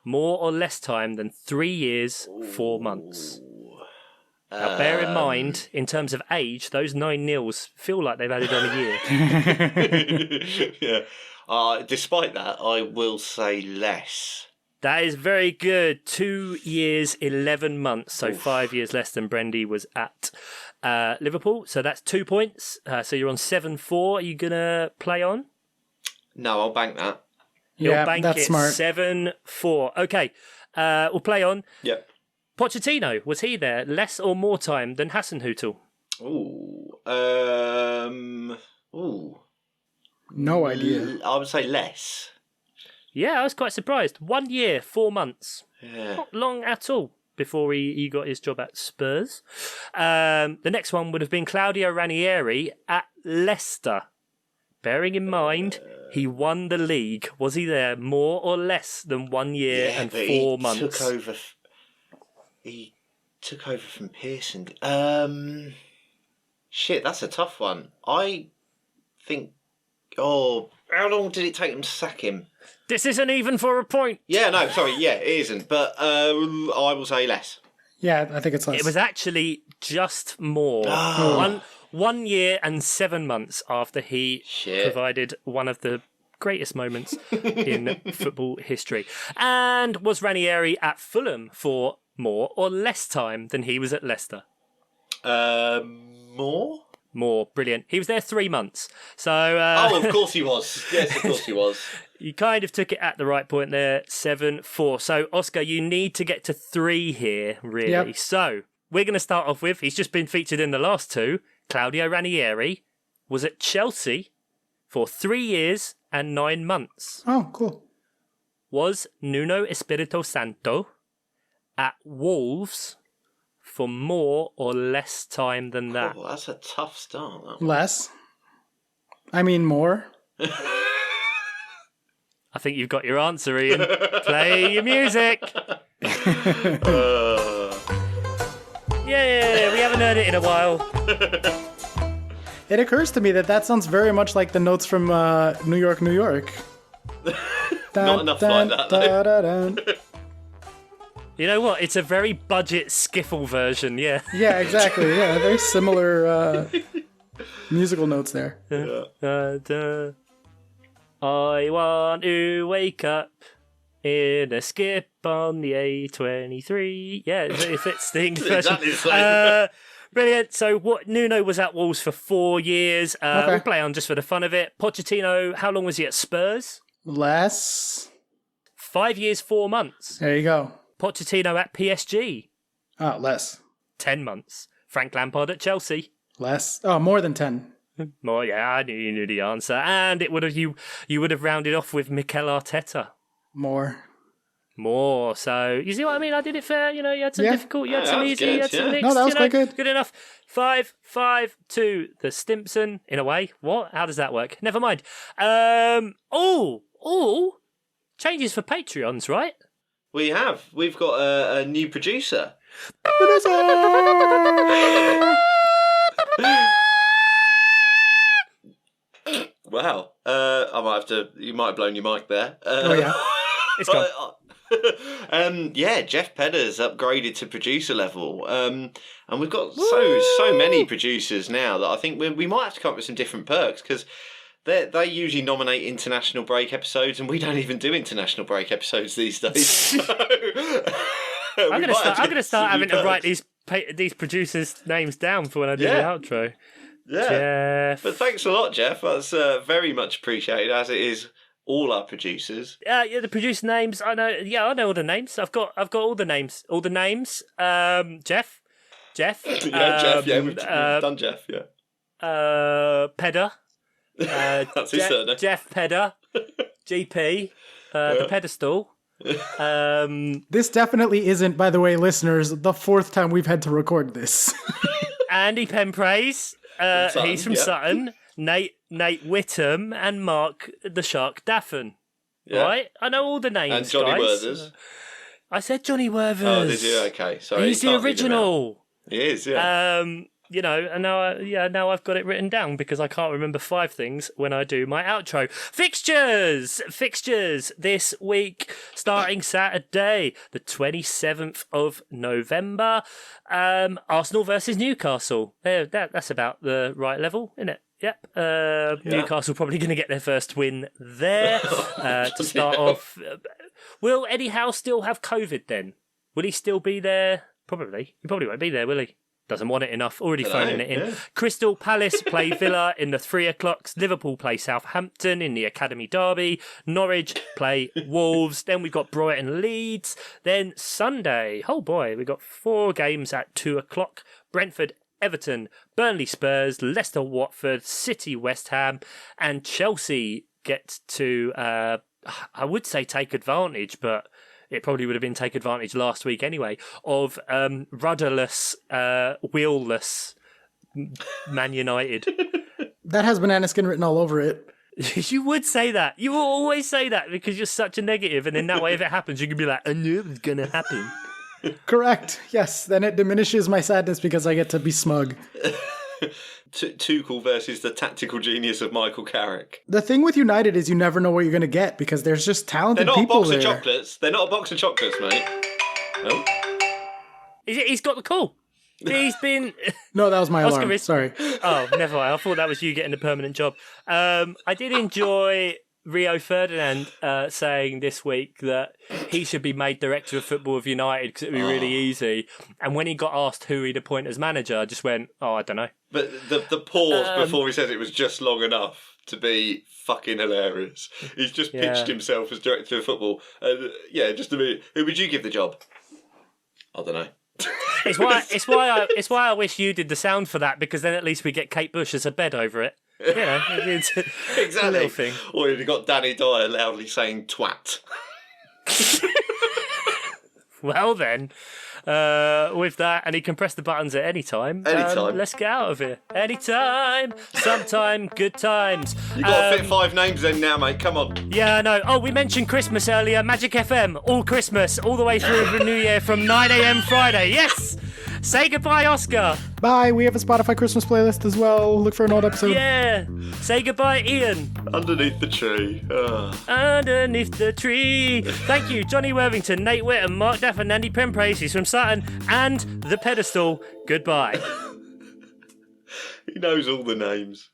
More or less time than 3 years, 4 months. Now, bear in mind, in terms of age, those 9 nils feel like they've added on a year. Yeah. Despite that, I will say less. That is very good. 2 years, 11 months. So 5 years less than Brendy was at Liverpool. So that's 2 points. So you're on 7-4. Are you going to play on? No, I'll bank that. You'll Yeah, bank that's it. smart. 7-4. Okay. We'll play on. Yep. Pochettino, was he there less or more time than Hasenhüttl? Ooh. No idea. I would say less. Yeah, I was quite surprised. 1 year, 4 months. Yeah. Not long at all before he got his job at Spurs. The next one would have been Claudio Ranieri at Leicester. Bearing in mind, he won the league. Was he there more or less than 1 year and but 4 months? He took over from Pearson. Shit, that's a tough one. I think. Oh, how long did it take him to sack him? This isn't even for a point. Yeah, no, sorry, yeah, it isn't. But I will say less. Yeah, I think it's less. It was actually just more. Oh. 1 year and 7 months after he provided one of the greatest moments in football history. And was Ranieri at Fulham for more or less time than he was at Leicester? More? More. Brilliant. He was there 3 months. So. Oh, of course he was. Yes, of course he was. You kind of took it at the right point there. 7-4. So, Oscar, you need to get to 3 here, really. Yep. So, we're going to start off with, he's just been featured in the last 2. Claudio Ranieri was at Chelsea for 3 years and 9 months. Oh, cool. Was Nuno Espirito Santo at Wolves for more or less time than that? Oh, that's a tough start. That one. Less. I mean, more. I think you've got your answer, Ian. Play your music. Yeah, we haven't heard it in a while. It occurs to me that sounds very much like the notes from New York, New York. Not enough like that, You know what? It's a very budget skiffle version, yeah. Yeah, exactly. Yeah, very similar musical notes there. I want to wake up in a skip on the A23. Yeah, it fits the English version. Exactly the same. Brilliant. So Nuno was at Wolves for 4 years. We'll play on just for the fun of it. Pochettino, how long was he at Spurs? Less. 5 years, 4 months. There you go. Pochettino at PSG? Oh, less. 10 months. Frank Lampard at Chelsea? Less. Oh, more than 10. Well, yeah, I knew you knew the answer. And it would have you would have rounded off with Mikel Arteta. More. more. So you see what I mean? I did it fair. You had some difficult, you had some easy, you had some mixed. No, that was quite good. Good enough. 5-5-2. The Stimpson in a way. What? How does that work? Never mind. Changes for Patreons, right? We have. We've got a new producer. Wow. I might have to. You might have blown your mic there. It's gone. Jeff Pedder's upgraded to producer level, and we've got so many producers now that I think we might have to come up with some different perks because they usually nominate international break episodes, and we don't even do international break episodes these days. I'm going to start having to write these producers' names down for when I do the outro. Yeah, Jeff. But thanks a lot, Jeff. That's very much appreciated, as it is all our producers. The producer names. I know. Yeah, I know all the names. I've got all the names. All the names. Jeff. Jeff. Yeah, we've done Jeff. Yeah. Pedder. That's his surname. Jeff Pedder. GP. The pedestal. This definitely isn't, by the way, listeners, the fourth time we've had to record this. Andy Penpraise. He's from Sutton. Nate Whittam and Mark the Shark Daffin. Yeah. Right? I know all the names, and Johnny guys. Werthers. I said Johnny Werthers. Oh, did you? Okay, sorry. He's the original. He is, yeah. And now I've got it written down because I can't remember 5 things when I do my outro. Fixtures this week, starting Saturday, the 27th of November. Arsenal versus Newcastle. That's about the right level, isn't it? Yep. Newcastle probably going to get their first win there to start off. Will Eddie Howe still have COVID then? Will he still be there? Probably. He probably won't be there, will he? Doesn't want it enough. Already phoning it in. Yeah. Crystal Palace play Villa in the 3 o'clocks. Liverpool play Southampton in the Academy Derby. Norwich play Wolves. Then we've got Brighton Leeds. Then Sunday, oh boy, we've got 4 games at 2 o'clock. Brentford Everton, Burnley Spurs, Leicester Watford, City West Ham, and Chelsea get to, I would say take advantage, but it probably would have been take advantage last week anyway, of rudderless, wheelless Man United. That has banana skin written all over it. You would say that. You will always say that because you're such a negative, and in that way, if it happens, you can be like, I knew it was going to happen. Correct. Yes. Then it diminishes my sadness because I get to be smug. Tuchel versus the tactical genius of Michael Carrick. The thing with United is you never know what you're going to get because there's just talented people there. They're not a box of chocolates. They're not a box of chocolates, mate. Oh. He's got the call. He's been... No, that was my alarm. Sorry. Oh, never mind. I thought that was you getting a permanent job. I did enjoy Rio Ferdinand saying this week that he should be made director of football of United because it would be really easy. And when he got asked who he'd appoint as manager, I just went, I don't know. But the pause before he says it was just long enough to be fucking hilarious. He's just pitched himself as director of football. Just a minute. Who would you give the job? I don't know. It's why I wish you did the sound for that, because then at least we get Kate Bush as a bed over it. It's exactly. A little thing. Or you've got Danny Dyer loudly saying twat. Well then, with that, and he can press the buttons at any time. Let's get out of here. Anytime, sometime, good times. You got to fit 5 names in now, mate. Come on. Yeah, I know. Oh, we mentioned Christmas earlier. Magic FM, all Christmas, all the way through the New Year from 9 a.m. Friday. Yes. Say goodbye, Oscar. Bye. We have a Spotify Christmas playlist as well. Look for an old episode. Yeah. Say goodbye, Ian. Underneath the tree. Underneath the tree. Thank you, Johnny Worthington, Nate Whittam, Mark Daff, and Andy Penpraise. He's from Sutton, and The Pedestal. Goodbye. He knows all the names.